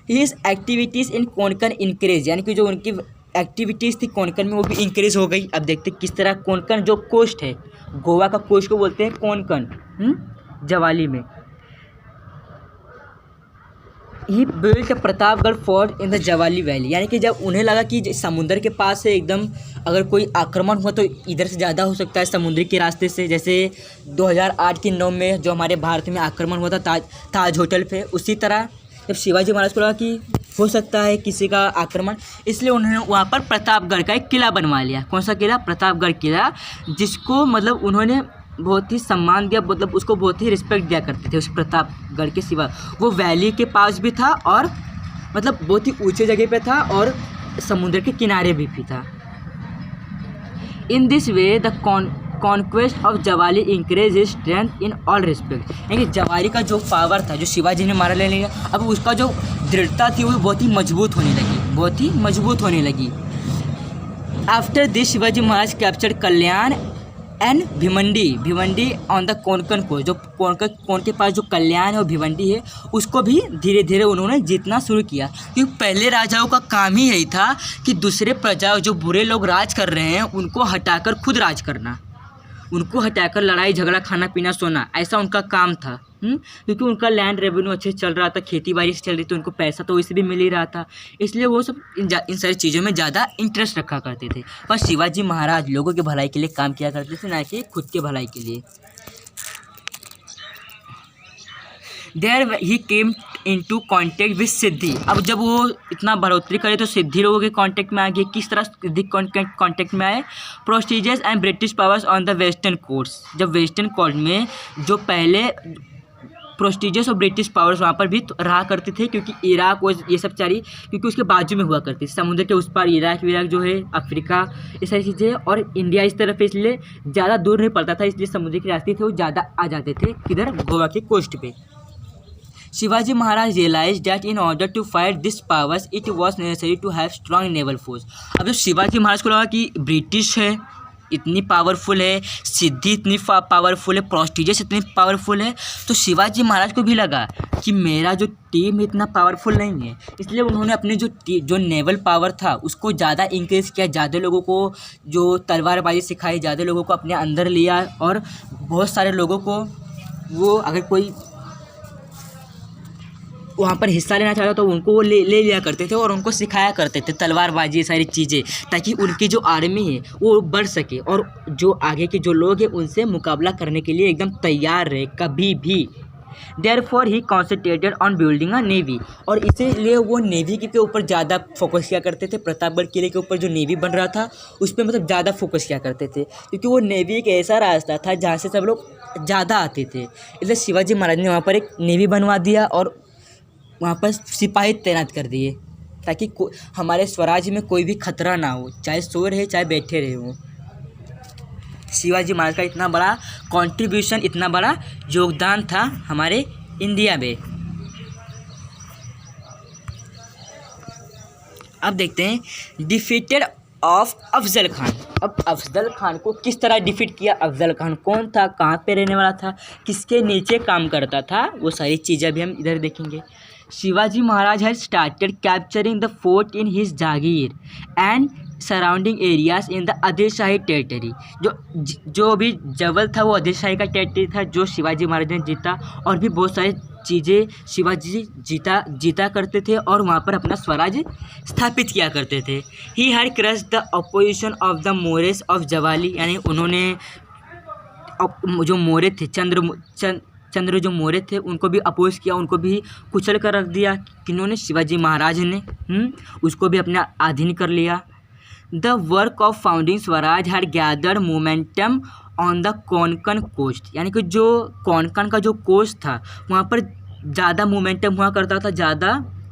हिज एक्टिविटीज़ इन कोंकण इंक्रीज, यानी कि जो उनकी एक्टिविटीज़ थी कोंकण में वो भी इंक्रीज हो गई। अब देखते किस तरह कोंकण जो कोस्ट है, गोवा का कोस्ट को बोलते हैं कोंकण, जवाली में। He built Pratapgad fort in the Javali valley, यानी कि जब उन्हें लगा कि समुद्र के पास है एकदम, अगर कोई आक्रमण हुआ तो इधर से ज़्यादा हो सकता है समुद्र के रास्ते से, जैसे 2008 की 9 में जो हमारे भारत में आक्रमण हुआ था ताज होटल पे, उसी तरह जब शिवाजी महाराज को लगा कि हो सकता है किसी का आक्रमण, इसलिए उन्होंने वहाँ पर प्रतापगढ़ का एक किला बनवा लिया। कौन सा किला? प्रतापगढ़ किला, जिसको मतलब उन्होंने बहुत ही सम्मान दिया, मतलब उसको बहुत ही रिस्पेक्ट दिया करते थे। उस प्रतापगढ़ के सिवा वो वैली के पास भी था और मतलब बहुत ही ऊंचे जगह पे था और समुद्र के किनारे भी था। In this way the conquest of Jawali increase his strength in all respect. यानी कि जवाली का जो पावर था, जो शिवाजी ने मारा ले लिया, अब उसका जो दृढ़ता थी वो बहुत ही मजबूत होने लगी। After this Shivaji Maharaj captured Kalyan and Bhiwandi on the Konkan को, जो कोंकण के पास जो कल्याण और भिवंडी है उसको भी धीरे धीरे उन्होंने जीतना शुरू किया। क्योंकि पहले राजाओं का काम ही यही था कि दूसरे प्रजा, जो बुरे लोग राज कर रहे हैं उनको हटाकर खुद राज करना, उनको हटाकर लड़ाई झगड़ा खाना पीना सोना, ऐसा उनका काम था। क्योंकि उनका लैंड रेवेन्यू अच्छे चल रहा था, खेती बाड़ी से चल रही थी, उनको पैसा तो इससे भी मिल ही रहा था, इसलिए वो सब इन सारी चीज़ों में ज़्यादा इंटरेस्ट रखा करते थे। पर शिवाजी महाराज लोगों के भलाई के लिए काम किया करते थे, ना कि खुद के भलाई के लिए। There he came into contact with Siddi. अब जब वो इतना बढ़ोतरी करे तो सिद्धि लोगों के कांटेक्ट में आ गए। किस तरह सिद्धि कांटेक्ट में आए? Portuguese and British powers on the western coast. जब वेस्टर्न कोस्ट में जो पहले प्रोस्टिजियस और ब्रिटिश पावर्स वहाँ पर भी रहा करते थे, क्योंकि इराक और ये सब सारी, क्योंकि उसके बाजू में हुआ करती थी, समुद्र के उस पार इराक जो है, अफ्रीका, ये सारी चीज़ें, और इंडिया इस तरफ, इसलिए ज़्यादा दूर नहीं पड़ता था, इसलिए समुद्र के रास्ते थे वो ज़्यादा आ जाते थे किधर, गोवा के कोस्ट पे। Shivaji Maharaj realise that in order to fight this powers it was necessary to have strong naval force. अब जब शिवाजी महाराज को लगा कि ब्रिटिश है इतनी पावरफुल है, सिद्धि इतनी पावरफुल है, प्रोस्टिजियस इतनी पावरफुल है, तो शिवाजी महाराज को भी लगा कि मेरा जो टीम इतना पावरफुल नहीं है, इसलिए उन्होंने अपने जो नेवल पावर था उसको ज़्यादा इंक्रीज़ किया, ज़्यादा लोगों को जो तलवारबाजी सिखाई, ज़्यादा लोगों को अपने अंदर लिया, और बहुत सारे लोगों को वो अगर कोई वहाँ पर हिस्सा लेना चाहता तो उनको वो ले लिया करते थे और उनको सिखाया करते थे तलवारबाजी, ये सारी चीज़ें, ताकि उनकी जो आर्मी है वो बढ़ सके और जो आगे के जो लोग हैं उनसे मुकाबला करने के लिए एकदम तैयार रहे कभी भी। Therefore he concentrated on building a navy. और इसीलिए वो नेवी के ऊपर ज़्यादा फोकस किया करते थे। प्रतापगढ़ किले के ऊपर जो नेवी बन रहा था उस पर मतलब ज़्यादा फोकस किया करते थे, क्योंकि वो नेवी एक ऐसा रास्ता था जहाँ से सब लोग ज़्यादा आते थे। इसलिए शिवाजी महाराज ने वहाँ पर एक नेवी बनवा दिया और वहाँ पर सिपाही तैनात कर दिए, ताकि हमारे स्वराज में कोई भी खतरा ना हो, चाहे सो रहे चाहे बैठे रहे हो। शिवाजी महाराज का इतना बड़ा कंट्रीब्यूशन, इतना बड़ा योगदान था हमारे इंडिया में। अब देखते हैं डिफीटेड ऑफ अफजल खान। अब अफजल खान को किस तरह डिफीट किया, अफजल खान कौन था, कहाँ पे रहने वाला था, किसके नीचे काम करता था, वो सारी चीज़ें भी हम इधर देखेंगे। Shivaji Maharaj had started capturing the fort in his jagir and surrounding areas in the Adil Shahi territory. जो भी जबल था वो आदिल शाही का टेरिटरी था जो शिवाजी महाराज ने जीता, और भी बहुत सारी चीज़ें शिवाजी जीता करते थे और वहाँ पर अपना स्वराज स्थापित किया करते थे। He had crush the opposition of the Mores of Jawali. यानी उन्होंने जो मोरे थे, चंद्र जो मोरे थे उनको भी अपोज किया, उनको भी कुचल कर रख दिया। किन्होंने? शिवाजी महाराज ने उसको भी अपना अधीन कर लिया। The work of founding Swaraj had gathered momentum on the Konkan coast. यानी कि जो कोंकण का जो कोस्ट था वहाँ पर ज़्यादा मोमेंटम हुआ करता था, ज़्यादा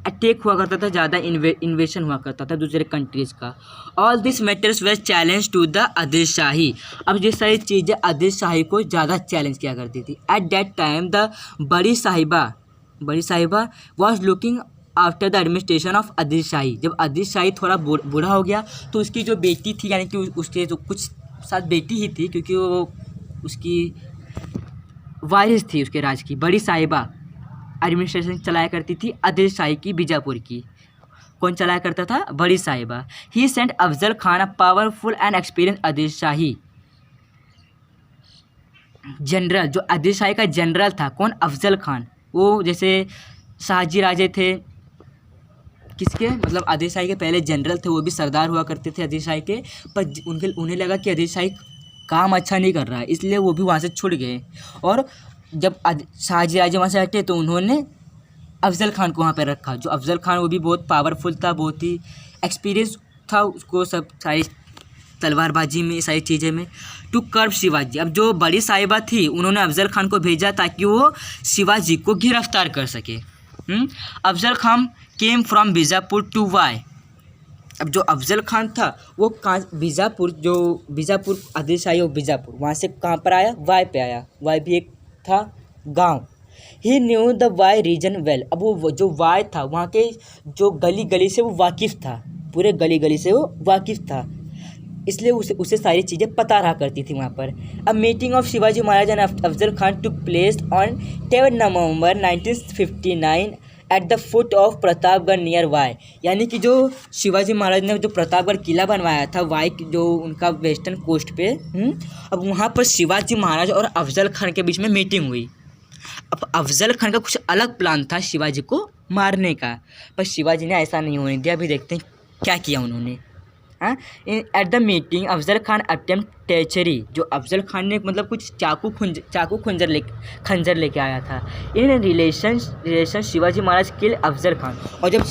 अटैक हुआ करता था, ज़्यादा इन्वेशन हुआ करता था दूसरे कंट्रीज़ का। All this matters were challenge to the Adil Shahi. अब ये सारी चीज़ें आदिल शाही को ज़्यादा चैलेंज किया करती थी। At that time the Badi Sahiba was looking after the administration of Adil Shahi. जब आदिल शाही थोड़ा बूढ़ा हो गया तो उसकी जो बेटी थी, यानी कि उसके जो कुछ साथ बेटी ही थी, क्योंकि वो उसकी वारिस थी उसके राज की, बड़ी साहिबा एडमिनिस्ट्रेशन चलाया करती थी आदिल शाही की, बीजापुर की। कौन चलाया करता था? Badi Sahiba. He sent Afzal Khan a powerful and experience Adil Shahi general. जो आदिल शाही का जनरल था कौन? अफजल खान। वो जैसे शाहजी राजे थे किसके, मतलब आदिल शाही के पहले जनरल थे, वो भी सरदार हुआ करते थे आदिल शाही के, पर उन्हें लगा कि आदिल शाही काम अच्छा नहीं कर रहा है, इसलिए वो भी वहाँ से छुट गए। और जब शाहजी राजे वहाँ से हटे तो उन्होंने अफजल खान को वहाँ पर रखा। जो अफजल खान वो भी बहुत पावरफुल था, बहुत ही एक्सपीरियंस था उसको सब सारी तलवारबाजी में, सारी चीज़ें में। To curb Shivaji. अब जो बड़ी साहिबा थी उन्होंने अफजल खान को भेजा ताकि वो शिवाजी को गिरफ्तार कर सके। Afzal Khan came from Bijapur to Wai. अब जो अफजल खान था वो बीजापुर, जो बीजापुर आदिल शाही और बीजापुर, वहाँ से कहाँ पर आया, वाई पे आया। वाई भी एक था गांव। He knew the Wai region well. अब वो जो वाई था वहाँ के जो गली गली से वो वाकिफ़ था, पूरे गली गली से वो वाकिफ़ था, इसलिए उसे सारी चीज़ें पता रहा करती थी वहाँ पर। A meeting of Shivaji Maharaj and Afzal Khan took place on 10 November 1959 at the foot of Pratapgarh near Wai. यानी कि जो शिवाजी महाराज ने जो प्रतापगढ़ किला बनवाया था वाई, जो उनका वेस्टर्न कोस्ट पे, अब वहाँ पर शिवाजी महाराज और अफजल खान के बीच में मीटिंग हुई। अब अफजल खान का कुछ अलग प्लान था शिवाजी को मारने का, पर शिवाजी ने ऐसा नहीं होने दिया। अभी देखते हैं क्या किया उन्होंने। At the meeting Afzal Khan attempt treachery. जो अफजल खान ने मतलब कुछ खंजर लेके आया था। In relation Shivaji Maharaj kill Afzal Khan. और जब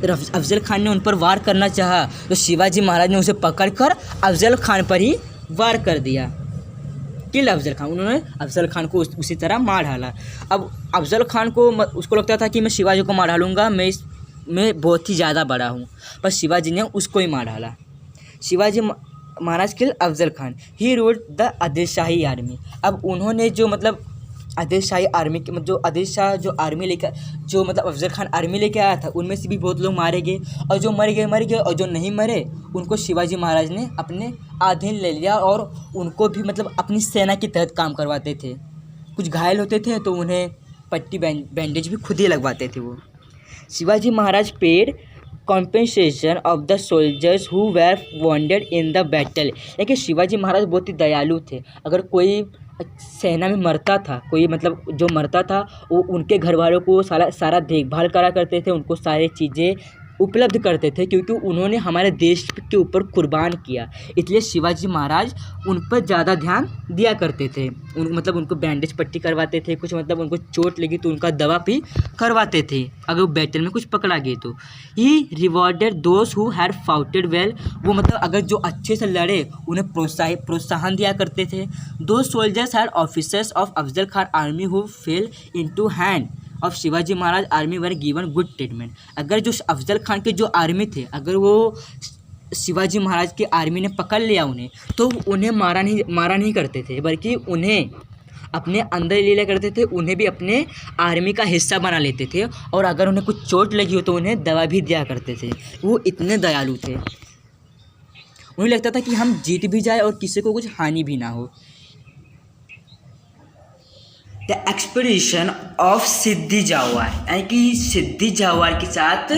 अफजल खान ने उन पर वार करना चाहा तो शिवाजी महाराज ने उसे पकड़कर अफजल खान पर ही वार कर दिया, किल अफजल खान। उन्होंने अफजल खान को उसी तरह मार डाला। अब अफजल खान को उसको लगता था कि मैं शिवाजी को मार डालूंगा, मैं बहुत ही ज़्यादा बड़ा हूँ, पर शिवाजी ने उसको ही मार डाला। Shivaji Maharaj kill Afzal Khan. He ruled the Adil Shahi army. अब उन्होंने जो मतलब आदिल शाही आर्मी के जो आदिल शाह जो आर्मी लेकर जो मतलब अफजल खान आर्मी लेके आया था, उनमें से भी बहुत लोग मारे गए, और जो मर गए और जो नहीं मरे उनको शिवाजी महाराज ने अपने अधीन ले लिया, और उनको भी मतलब अपनी सेना के तहत काम करवाते थे। कुछ घायल होते थे तो उन्हें पट्टी बैंडेज भी खुद ही लगवाते थे वो। Shivaji Maharaj paid compensation of the soldiers who were wounded in the battle. यानी शिवाजी महाराज बहुत ही दयालु थे। अगर कोई सेना में मरता था, कोई मतलब जो मरता था, वो उनके घर वालों को सारा देखभाल करा करते थे, उनको सारी चीज़ें उपलब्ध करते थे, क्योंकि उन्होंने हमारे देश के ऊपर कुर्बान किया। इसलिए शिवाजी महाराज उन पर ज़्यादा ध्यान दिया करते थे। मतलब उनको बैंडेज पट्टी करवाते थे, कुछ मतलब उनको चोट लगी तो उनका दवा भी करवाते थे अगर वो बैटल में कुछ पकड़ा गए तो। He rewarded those who had fought well. वो मतलब अगर जो अच्छे से लड़े उन्हें प्रोत्साहन दिया करते थे। दो soldiers had officers of Afzal Khan army who fail into hand of Shivaji Maharaj army were given good treatment. अगर जो अफजल खान के जो आर्मी थे, अगर वो शिवाजी महाराज की आर्मी ने पकड़ लिया उन्हें, तो उन्हें मारा नहीं करते थे, बल्कि उन्हें अपने अंदर ले लिया करते थे, उन्हें भी अपने आर्मी का हिस्सा बना लेते थे, और अगर उन्हें कुछ चोट लगी हो तो उन्हें दवा भी दिया करते थे। वो इतने दयालु थे। उन्हें लगता था कि हम जीत भी जाए और किसी को कुछ हानि भी ना हो। द एक्सपीडिशन ऑफ सिद्दी जावार, यानी कि सिद्दी जावार के साथ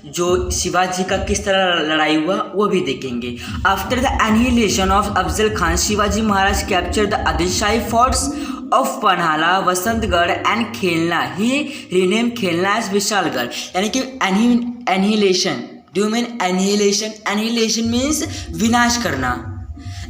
जो शिवाजी का किस तरह लड़ाई हुआ वो भी देखेंगे। After the annihilation of Afzal Khan, Shivaji Maharaj capture the Adil Shahi forts of Panhala, Vasantgad and Khelna. He rename Khelna as Vishalgad. यानी कि annihilation, do you mean annihilation? Annihilation means विनाश करना।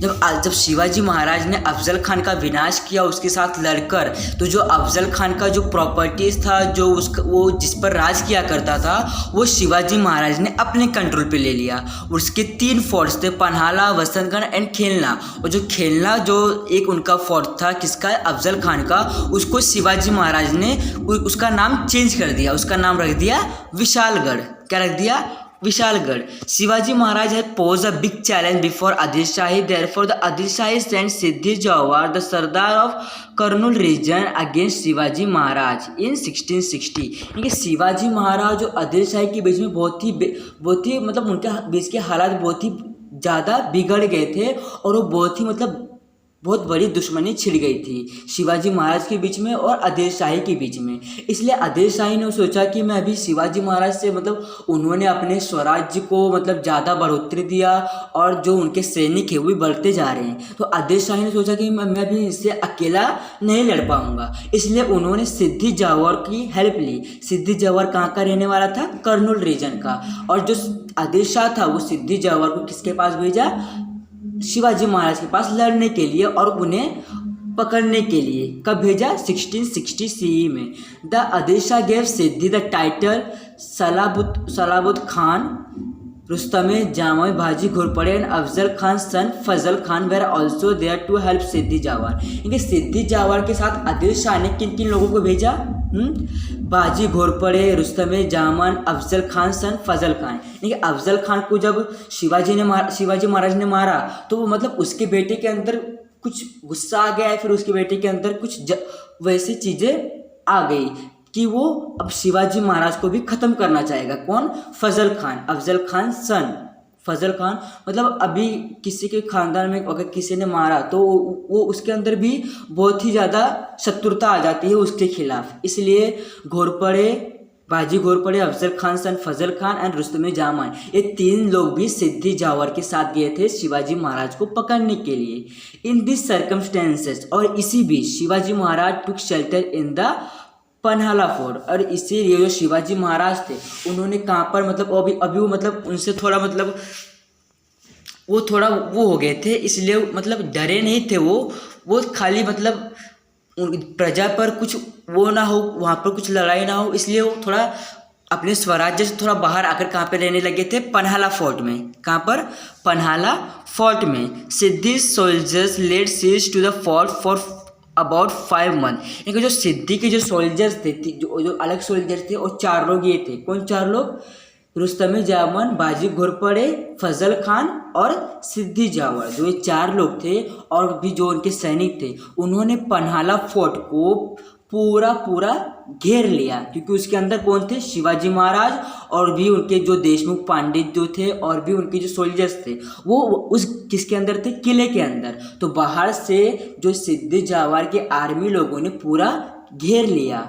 जब शिवाजी महाराज ने अफजल खान का विनाश किया उसके साथ लड़कर, तो जो अफजल खान का जो प्रॉपर्टीज़ था, जो वो जिस पर राज किया करता था, वो शिवाजी महाराज ने अपने कंट्रोल पे ले लिया। उसके 3 फोर्ट्स थे, पन्हाला, वसंतगढ़ एंड खेलना। और जो खेलना जो एक उनका फोर्ट था किसका, अफजल खान का, उसको शिवाजी महाराज ने उसका नाम चेंज कर दिया, उसका नाम रख दिया विशालगढ़। क्या रख दिया? Vishalgarh. Shivaji Maharaj had posed a big challenge before Adil Shahi. Therefore, the Adil Shahi sent Siddhi Jawar, the Sardar of Kurnool region, against Shivaji Maharaj in 1660। यानी शिवाजी महाराज और आदिल शाही के बीच में बहुत ही मतलब उनके बीच के हालात बहुत ही ज़्यादा बिगड़ गए थे, और वो बहुत ही मतलब बहुत बड़ी दुश्मनी छिड़ गई थी शिवाजी महाराज के बीच में और आदिल शाही के बीच में। इसलिए आदिल शाही ने सोचा कि मैं अभी शिवाजी महाराज से मतलब उन्होंने अपने स्वराज्य को मतलब ज़्यादा बढ़ोतरी दिया, और जो उनके सैनिक है वो भी बढ़ते जा रहे हैं। तो आदिल शाही ने सोचा कि मैं अभी इससे अकेला नहीं लड़ पाऊँगा, इसलिए उन्होंने सिद्दी जावर की हेल्प ली। सिद्दी जावर कहाँ का रहने वाला था? कर्नूल रीजन का। और जो आदिल शाह था वो सिद्दी जावर को किसके पास भेजा? शिवाजी महाराज के पास लड़ने के लिए और उन्हें पकड़ने के लिए। कब भेजा? 1660 CE में। The Adil Shah gave Siddi the title Salabat Khan Rustame Zaman Baji Ghorpade and Afzal Khan son Fazal Khan were also there to help Siddi Jauhar. इनके सिद्दी जावर के साथ आदिल शाह ने किन किन लोगों को भेजा? बाजी घोरपड़े रुस्तम जामन अफजल खान सन फजल खान। यानी कि अफजल खान को जब शिवाजी महाराज ने मारा तो वो मतलब उसके बेटे के अंदर कुछ गुस्सा आ गया है, फिर उसके बेटे के अंदर कुछ वैसी चीज़ें आ गई कि वो अब शिवाजी महाराज को भी ख़त्म करना चाहेगा। कौन? फजल खान, अफजल खान सन फजल खान। मतलब अभी किसी के खानदान में अगर किसी ने मारा तो वो उसके अंदर भी बहुत ही ज़्यादा शत्रुता आ जाती है उसके खिलाफ। इसलिए बाजी घोरपड़े अफजल खान सन फजल खान एंड रुस्तम जामान, ये 3 लोग भी सिद्दी जावर के साथ गए थे शिवाजी महाराज को पकड़ने के लिए। इन दिस सर्कमस्टेंसेस, और इसी बीच Shivaji Maharaj took shelter in the Panhala fort. और इसीलिए जो शिवाजी महाराज थे उन्होंने कहाँ पर मतलब अभी वो मतलब उनसे थोड़ा मतलब वो थोड़ा वो हो गए थे, इसलिए मतलब डरे नहीं थे वो खाली मतलब प्रजा पर कुछ वो ना हो, वहाँ पर कुछ लड़ाई ना हो, इसलिए वो थोड़ा अपने स्वराज्य से थोड़ा बाहर आकर कहाँ पे रहने लगे थे? पन्हाला फोर्ट में। कहाँ पर? पन्हाला फोर्ट में। Siddi soldiers laid siege to the fort for about 5 month. यानी जो सिद्धी के जो सोल्जर्स थे, जो अलग सोल्जर्स थे, और 4 लोग ये थे। कौन 4 लोग? रुस्तम जामन, बाजी घोरपड़े, फजल खान और सिद्दी जावर। जो ये 4 लोग थे और भी जो उनके सैनिक थे, उन्होंने पन्हाला फोर्ट को पूरा घेर लिया, क्योंकि उसके अंदर कौन थे? शिवाजी महाराज और भी उनके जो देशमुख पांडित जो थे और भी उनके जो सोल्जर्स थे, वो उस किसके अंदर थे? किले के अंदर। तो बाहर से जो सिद्दी जावर के आर्मी लोगों ने पूरा घेर लिया,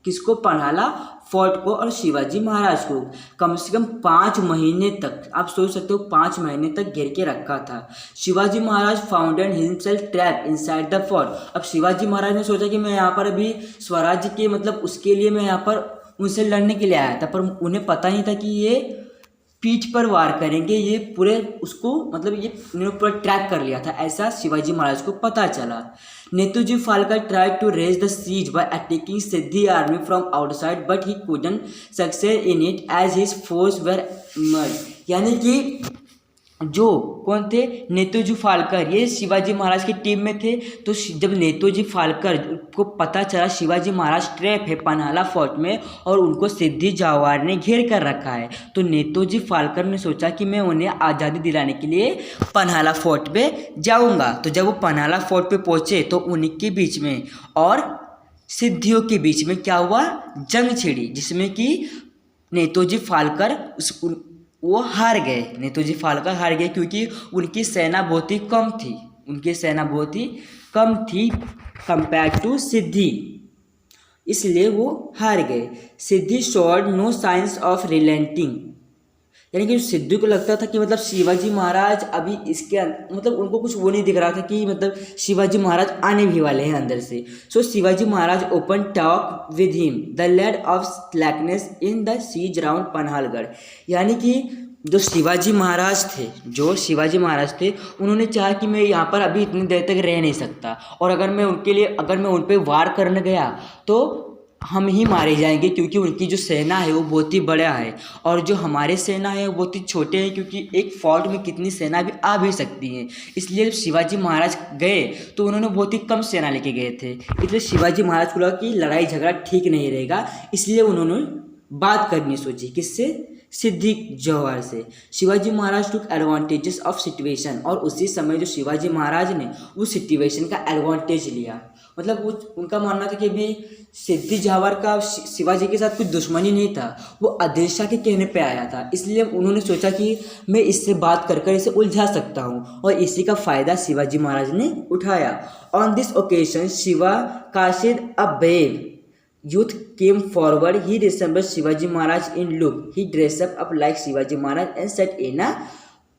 किसको? पन्हाला फोर्ट को और शिवाजी महाराज को। कम से कम 5 महीने तक, आप सोच सकते हो, 5 महीने तक घेर के रखा था। Shivaji Maharaj founded himself trap inside the fort. अब शिवाजी महाराज ने सोचा कि मैं यहाँ पर अभी स्वराज्य के मतलब उसके लिए मैं यहाँ पर उनसे लड़ने के लिए आया था, पर उन्हें पता नहीं था कि ये पीठ पर वार करेंगे, ये पूरे उसको मतलब ये उन्होंने पूरा ट्रैक कर लिया था, ऐसा शिवाजी महाराज को पता चला। Netaji Palkar tried to raise the siege by attacking Siddi army from outside but he couldn't success in it as his force were मर्ज। यानी कि जो कौन थे? नेतुजी फाल्कर, ये शिवाजी महाराज की टीम में थे। तो जब नेतुजी फाल्कर को पता चला शिवाजी महाराज ट्रैप है पन्हाला फोर्ट में और उनको सिद्धी जावर ने घेर कर रखा है, तो नेतुजी फाल्कर ने सोचा कि मैं उन्हें आज़ादी दिलाने के लिए पन्हाला फोर्ट पे जाऊंगा। तो जब वो पन्हाला फोर्ट पे पहुंचे तो उनके बीच में और सिद्धियों के बीच में क्या हुआ? जंग छिड़ी, जिसमें कि नेतुजी फाल्कर वो हार गए। नेतुजी फाल्कर हार गए क्योंकि उनकी सेना बहुत ही कम थी, कंपेयर टू सिद्धी, इसलिए वो हार गए। सिद्धी शोड नो साइंस ऑफ रिलेंटिंग, यानी कि सिद्धू को लगता था कि मतलब शिवाजी महाराज अभी इसके मतलब उनको कुछ वो नहीं दिख रहा था कि मतलब शिवाजी महाराज आने भी वाले हैं अंदर से। So Shivaji Maharaj open talk with him the led of slackness in the siege round Panhalgad. यानी कि जो शिवाजी महाराज थे उन्होंने चाहा कि मैं यहाँ पर अभी इतनी देर तक रह नहीं सकता, और अगर मैं उन पर वार करने गया तो हम ही मारे जाएंगे, क्योंकि उनकी जो सेना है वो बहुत ही बड़ा है और जो हमारे सेना है वो बहुत ही छोटे हैं, क्योंकि एक फोर्ट में कितनी सेना भी आ भी सकती है। इसलिए जब शिवाजी महाराज गए तो उन्होंने बहुत ही कम सेना लेके गए थे, इसलिए शिवाजी महाराज को लगा कि लड़ाई झगड़ा ठीक नहीं रहेगा, इसलिए उन्होंने बात करनी सोची। किससे? सिद्धी जवाहर से। शिवाजी महाराज टुक एडवांटेजेस ऑफ सिचुएशन, और उसी समय जो शिवाजी महाराज ने उस सिचुएशन का एडवांटेज लिया। मतलब वो उनका मानना था कि अभी सिद्धी जवाहर का शिवाजी के साथ कुछ दुश्मनी नहीं था, वो आदिल शाह के कहने पे आया था, इसलिए उन्होंने सोचा कि मैं इससे बात कर इसे उलझा सकता हूँ, और इसी का फ़ायदा शिवाजी महाराज ने उठाया। On this occasion Shiva Kashid a brave youth came forward. He resembled Shivaji Maharaj in look. He dressed up like Shivaji Maharaj and sat in a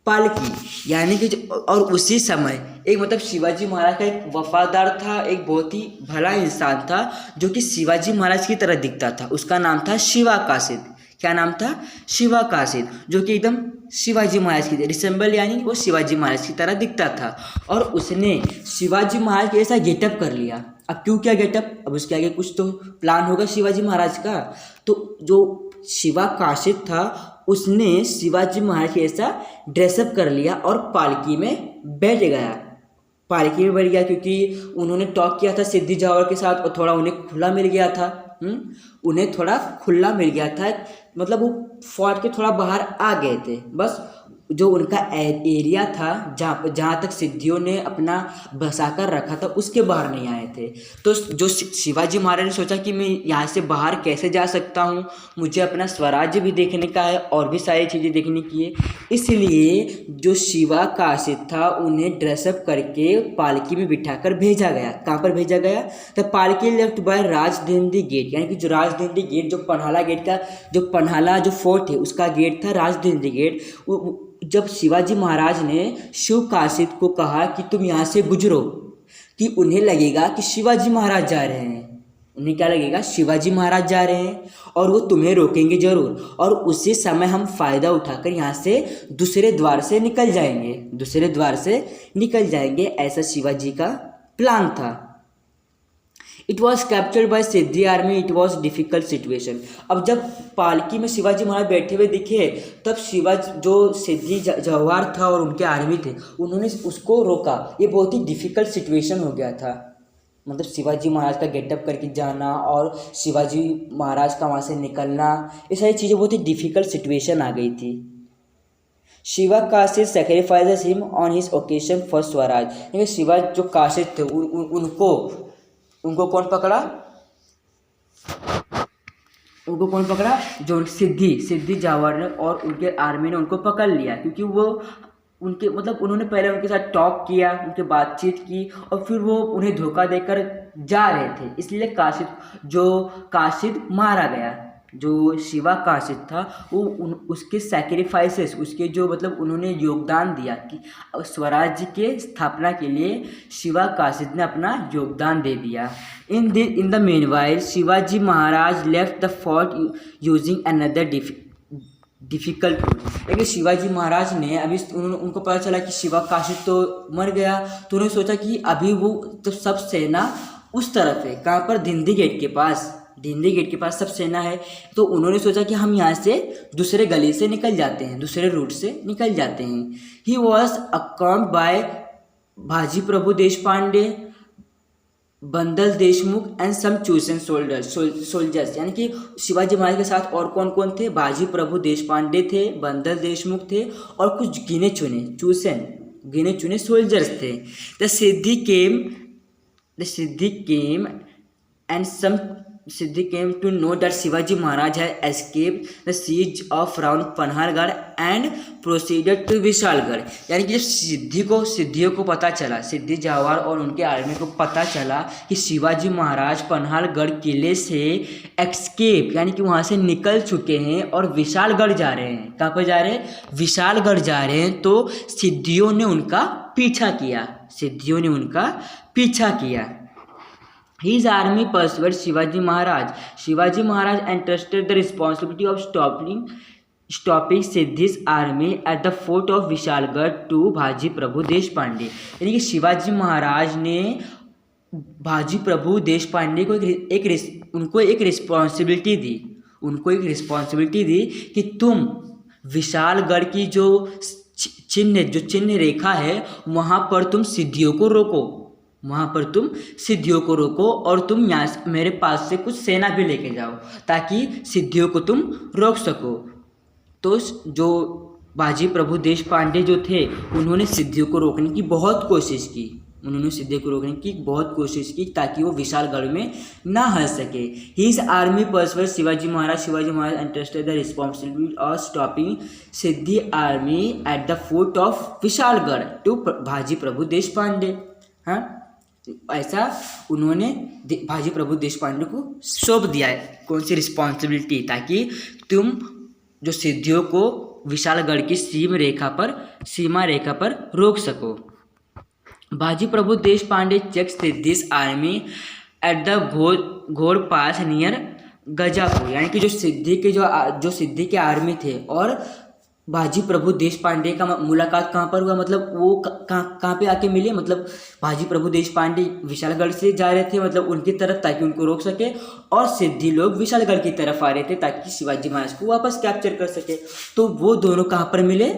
पालकी। यानी कि और उसी समय एक मतलब शिवाजी महाराज का एक वफादार था, एक बहुत ही भला इंसान था जो कि शिवाजी महाराज की तरह दिखता था। उसका नाम था शिवा काशिद। क्या नाम था? शिवा काशिद, जो कि एकदम शिवाजी महाराज की रिसेंबल, यानी वो शिवाजी महाराज की तरह दिखता था। और उसने शिवाजी महाराज के ऐसा गेटअप कर लिया। अब क्यों क्या गेटअप? अब उसके आगे कुछ तो प्लान होगा शिवाजी महाराज का। तो जो शिवा काशिद था उसने शिवाजी महाराज के ऐसा ड्रेसअप कर लिया और पालकी में बैठ गया, क्योंकि उन्होंने टॉक किया था सिद्धी जावर के साथ और थोड़ा उन्हें खुला मिल गया था। उन्हें थोड़ा खुला मिल गया था, मतलब वो फोर्ट के थोड़ा बाहर आ गए थे। बस जो उनका एरिया था जहाँ तक सिद्धियों ने अपना बसा कर रखा था उसके बाहर नहीं आए थे। तो जो शिवाजी महाराज ने सोचा कि मैं यहाँ से बाहर कैसे जा सकता हूँ, मुझे अपना स्वराज्य भी देखने का है और भी सारी चीज़ें देखने की है। इसलिए जो शिवा काशिद था उन्हें ड्रेसअप करके पालकी में बिठाकर भेजा गया। कहाँ पर भेजा गया? तो पालकी लेफ्ट बाय राजदिंडी गेट, यानी कि जो राजदिंडी गेट, जो पन्हाला गेट का, जो पन्हाला जो फोर्ट है उसका गेट था राजदिंडी गेट। जब शिवाजी महाराज ने शिव काशिद को कहा कि तुम यहाँ से गुजरो, कि उन्हें लगेगा कि शिवाजी महाराज जा रहे हैं, उन्हें क्या लगेगा? शिवाजी महाराज जा रहे हैं और वो तुम्हें रोकेंगे जरूर, और उसी समय हम फ़ायदा उठाकर यहाँ से दूसरे द्वार से निकल जाएंगे, दूसरे द्वार से निकल जाएंगे। ऐसा शिवाजी का प्लान था। It was captured by Siddhi army, it was difficult situation. अब जब पालकी में शिवाजी महाराज बैठे हुए दिखे, तब जो सिद्धि जवाहर था और उनके आर्मी थे, उन्होंने उसको रोका। ये बहुत ही डिफिकल्ट सिचुएशन हो गया था। मतलब शिवाजी महाराज का गेटअप करके जाना और शिवाजी महाराज का वहाँ से निकलना, ये सारी चीज़ें बहुत ही डिफिकल्ट सिचुएशन आ गई थी। Shiva Kashid sacrifices him on his occasion for Swaraj, यानी शिवा जो काशिद थे उनको कौन पकड़ा? उनको कौन पकड़ा? जो सिद्धि जवाहर ने और उनके आर्मी ने उनको पकड़ लिया, क्योंकि वो उनके मतलब उन्होंने पहले उनके साथ टॉक किया, उनके बातचीत की, और फिर वो उन्हें धोखा देकर जा रहे थे। इसलिए काशिद मारा गया। जो शिवा काशिद था वो उसके सैक्रिफाइसेस, उसके जो मतलब उन्होंने योगदान दिया कि स्वराज्य के स्थापना के लिए शिवा काशिद ने अपना योगदान दे दिया। In the meanwhile Shivaji Maharaj left the fort using another difficult. लेकिन शिवाजी महाराज ने अभी उनको पता चला कि शिवा काशिद तो मर गया, तो उन्होंने सोचा कि अभी वो तो सब सेना उस तरफ है। कहाँ पर? दिंडी गेट के पास। दिंडी गेट के पास सब सेना है। तो उन्होंने सोचा कि हम यहाँ से दूसरे गली से निकल जाते हैं, दूसरे रूट से निकल जाते हैं। He was account by Baji Prabhu Deshpande, Bandal Deshmukh and some chosen soldiers, यानी कि शिवाजी महाराज के साथ और कौन कौन थे? बाजी प्रभु देशपांडे थे, बंदल देशमुख थे और कुछ गिने चुने सोल्जर्स थे। The Siddhi came and some Siddhi came to know that Shivaji Maharaj had escaped the siege of around पन्हारगढ़ and proceeded to Vishalgarh. यानी कि जब सिद्धियों को पता चला, सिद्धि जवाहर और उनके आर्मी को पता चला कि शिवाजी महाराज पन्हारगढ़ किले से एक्सकेप, यानी कि वहाँ से निकल चुके हैं और विशालगढ़ जा रहे हैं। कहाँ पर जा रहे हैं? विशालगढ़ जा रहे हैं। तो सिद्धियों ने उनका पीछा किया। His army pursued Shivaji Maharaj. Shivaji Maharaj entrusted the responsibility of stopping Siddhi's army at the fort of Vishalgarh to भाजी प्रभु देशपांडे। यानी कि शिवाजी महाराज ने भाजी प्रभु देशपांडे को उनको एक रिस्पॉन्सिबिलिटी दी कि तुम विशालगढ़ की जो चिन्ह रेखा है वहाँ पर तुम सिद्धियों को रोको और तुम यहाँ मेरे पास से कुछ सेना भी लेके जाओ ताकि सिद्धियों को तुम रोक सको। तो जो बाजी प्रभु देशपांडे जो थे उन्होंने सिद्धियों को रोकने की बहुत कोशिश की ताकि वो विशालगढ़ में ना हल सके। His army persuade Shivaji Maharaj entrusted the responsibility of stopping Siddi army at the foot of Vishalgarh to Bhaji Prabhu Deshpande. हाँ, ऐसा उन्होंने भाजी प्रभु देशपांडे को सौंप दिया है। कौन सी रिस्पॉन्सिबिलिटी? ताकि तुम जो सिद्धियों को विशालगढ़ की सीमा रेखा पर रोक सको। Baji Prabhu Deshpande check Siddi's army at the Ghod pass near गजापुर, यानी कि जो सिद्धि के आर्मी थे और भाजी प्रभु देशपांडे का मुलाकात कहाँ पर हुआ, मतलब वो कहाँ पे आके मिले, मतलब भाजी प्रभु देशपांडे विशालगढ़ से जा रहे थे मतलब उनकी तरफ ताकि उनको रोक सके, और सिद्धि लोग विशालगढ़ की तरफ आ रहे थे ताकि शिवाजी महाराज को वापस कैप्चर कर सके। तो वो दोनों कहाँ पर मिले?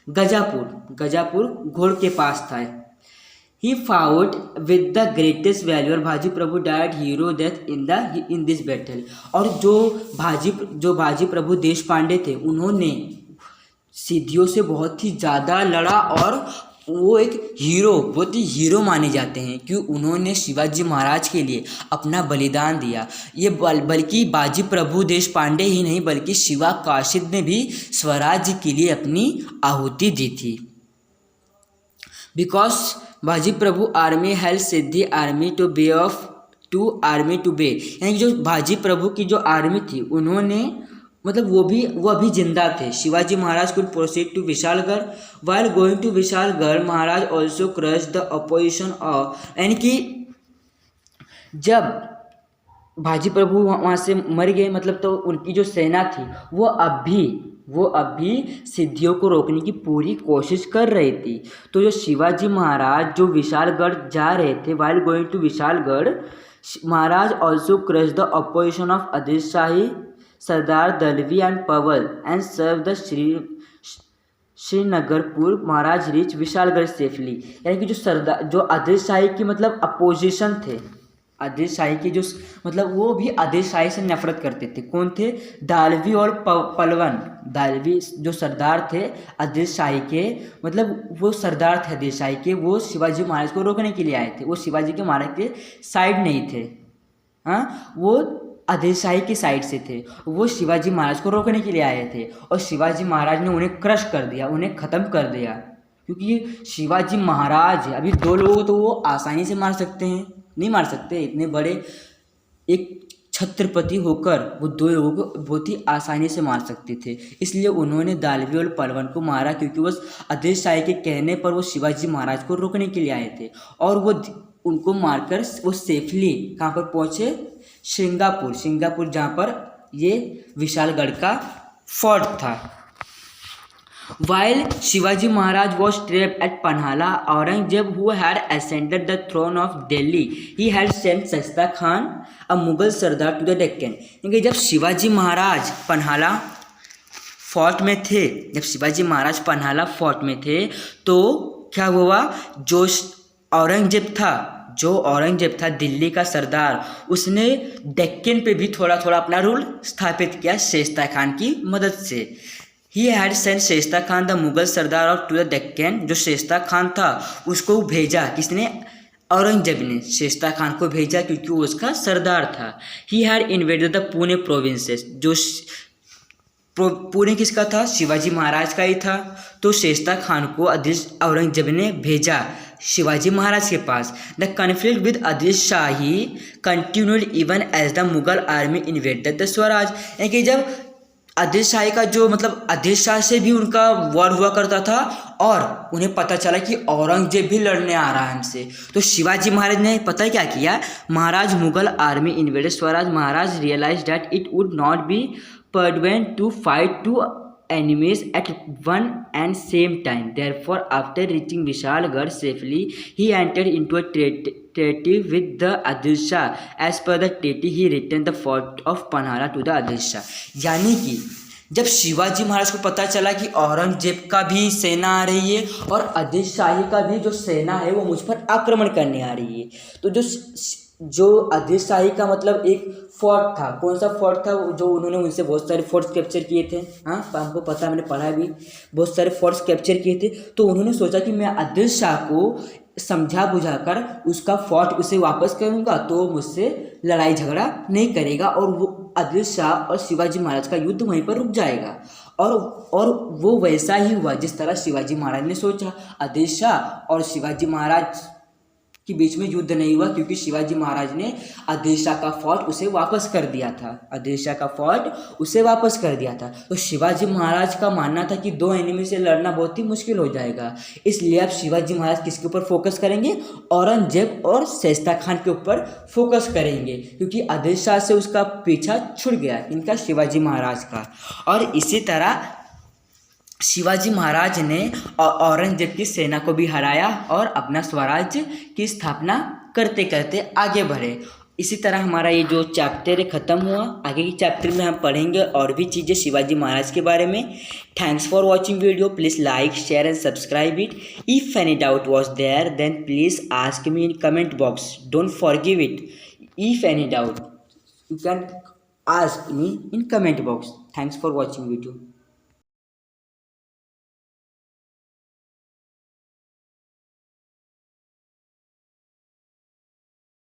गजापुर घोड़ के पास था। He fought with the greatest valor. भाजी प्रभु died hero death in this battle. और जो भाजी प्रभु देश पांडे थे, उन्होंने सिद्धियों से बहुत ही ज़्यादा लड़ा और वो एक बहुत ही हीरो माने जाते हैं कि उन्होंने शिवाजी महाराज के लिए अपना बलिदान दिया। ये बल्कि बाजी प्रभु देश पांडे ही नहीं बल्कि शिवा काशिद ने भी स्वराज्य के लिए अपनी आहुति दी थी। Because Baji Prabhu army help Siddi army to bay of to army to bay, यानी जो बाजी प्रभु की जो आर्मी थी उन्होंने मतलब वो अभी जिंदा थे। Shivaji Maharaj could proceed to Vishalgad. While going to Vishalgad Maharaj also crush the opposition of, यानी कि जब बाजी प्रभु वहाँ से मर गए मतलब तो उनकी जो सेना थी वो अभी सिद्धियों को रोकने की पूरी कोशिश कर रही थी। तो जो शिवाजी महाराज जो विशालगढ़ जा रहे थे, while going to Vishalgad Maharaj also crush the opposition of Adil Shahi sardar Dalvi and Palavani and Surve the Shringarpur. Maharaj reach Vishalgad safely, यानी कि जो आदिल शाही की मतलब अपोजिशन थे, आदिल शाही की जो मतलब वो भी आदिल शाही से नफरत करते थे। कौन थे? दालवी और पलवन। दालवी जो सरदार थे आदिल शाही के, मतलब वो सरदार थे आदिल शाही के, वो शिवाजी महाराज को रोकने के लिए आए थे। वो शिवाजी के महाराज के साइड नहीं थे, हाँ, वो आदिल शाही की साइड से थे। वो शिवाजी महाराज को रोकने के लिए आए थे और शिवाजी महाराज ने उन्हें क्रश कर दिया, उन्हें ख़त्म कर दिया। क्योंकि शिवाजी महाराज अभी दो लोगों को तो वो आसानी से मार सकते हैं, नहीं मार सकते। इतने बड़े एक छत्रपति होकर वो दो लोगों को बहुत ही आसानी से मार सकते थे। इसलिए उन्होंने दालवी और पलवन को मारा, क्योंकि वो आदिल शाही के कहने पर वो शिवाजी महाराज को रोकने के लिए आए थे। और वो उनको मारकर वो सेफली कहाँ पर पहुँचे? सिंगापुर, जहाँ पर ये विशालगढ़ का फोर्ट था। While Shivaji Maharaj was trapped at Panhala, Aurangzeb, who had ascended the throne of Delhi, he had sent Shasta Khan, a Mughal Sardar, to the Deccan. क्योंकि जब शिवाजी महाराज पन्हाला फोर्ट में थे तो क्या हुआ? जो औरंगजेब था दिल्ली का सरदार, उसने डेक्कन पे भी थोड़ा थोड़ा अपना रूल स्थापित किया शेस्ता खान की मदद से। He had sent Shaista Khan the Mughal sardar of to the Deccan. जो शेस्ता खान था उसको भेजा, किसने? औरंगजेब ने शेस्ता खान को भेजा, क्योंकि वो उसका सरदार था। He had invaded the Pune provinces. जो पुणे किसका था? शिवाजी महाराज का ही था। तो शेस्ता खान को औरंगजेब ने भेजा शिवाजी महाराज के पास। The conflict with Adil Shahi continued even as the Mughal army invaded the Swaraj. यानी कि जब आदिल शाही का जो मतलब आदिल शाह से भी उनका वॉर हुआ करता था और उन्हें पता चला कि औरंगजेब भी लड़ने आ रहा है हमसे, तो शिवाजी महाराज ने पता है क्या किया? Maharaj Mughal army invaded Swaraj. Maharaj realise that it would not be prudent to fight two enemies at one and same time. Therefore, after reaching Vishalgarh safely, he entered into a treaty with the Adil Shah. As per the treaty, he returned the fort of Panhala to the Adil Shah. यानी कि जब शिवाजी महाराज को पता चला कि औरंगजेब का भी सेना आ रही है और आदिल शाही का भी जो सेना है वो मुझ पर आक्रमण करने आ रही है, तो जो आदिल शाही का मतलब एक फोर्ट था, कौन सा फोर्ट था? जो उन्होंने उनसे बहुत सारे फोर्ट्स कैप्चर किए थे, हाँ हमको पता, मैंने पढ़ा भी, बहुत सारे फोर्ट्स कैप्चर किए थे। तो उन्होंने सोचा कि मैं आदिल शाह को समझा बुझाकर उसका फोर्ट उसे वापस करूँगा तो मुझसे लड़ाई झगड़ा नहीं करेगा और वो आदिल शाह और शिवाजी महाराज का युद्ध वहीं पर रुक जाएगा। और वो वैसा ही हुआ जिस तरह शिवाजी महाराज ने सोचा। आदिल शाह और शिवाजी महाराज के बीच में युद्ध नहीं हुआ, क्योंकि शिवाजी महाराज ने आदिल शाह का फोर्ट उसे वापस कर दिया था। तो शिवाजी महाराज का मानना था कि दो एनिमी से लड़ना बहुत ही मुश्किल हो जाएगा, इसलिए अब शिवाजी महाराज किसके ऊपर फोकस करेंगे? औरंगजेब और शेस्ता खान के ऊपर फोकस करेंगे, क्योंकि आदिल शाह से उसका पीछा छूट गया, इनका शिवाजी महाराज का। और इसी तरह शिवाजी महाराज ने औरंगजेब की सेना को भी हराया और अपना स्वराज्य की स्थापना करते करते आगे बढ़े। इसी तरह हमारा ये जो चैप्टर है ख़त्म हुआ। आगे के चैप्टर में हम पढ़ेंगे और भी चीज़ें शिवाजी महाराज के बारे में। Thanks for watching video. Please like share and subscribe it. If any doubt was there then please ask me in comment box. Don't forgive it. If any doubt you can ask me in comment box. Thanks for watching video.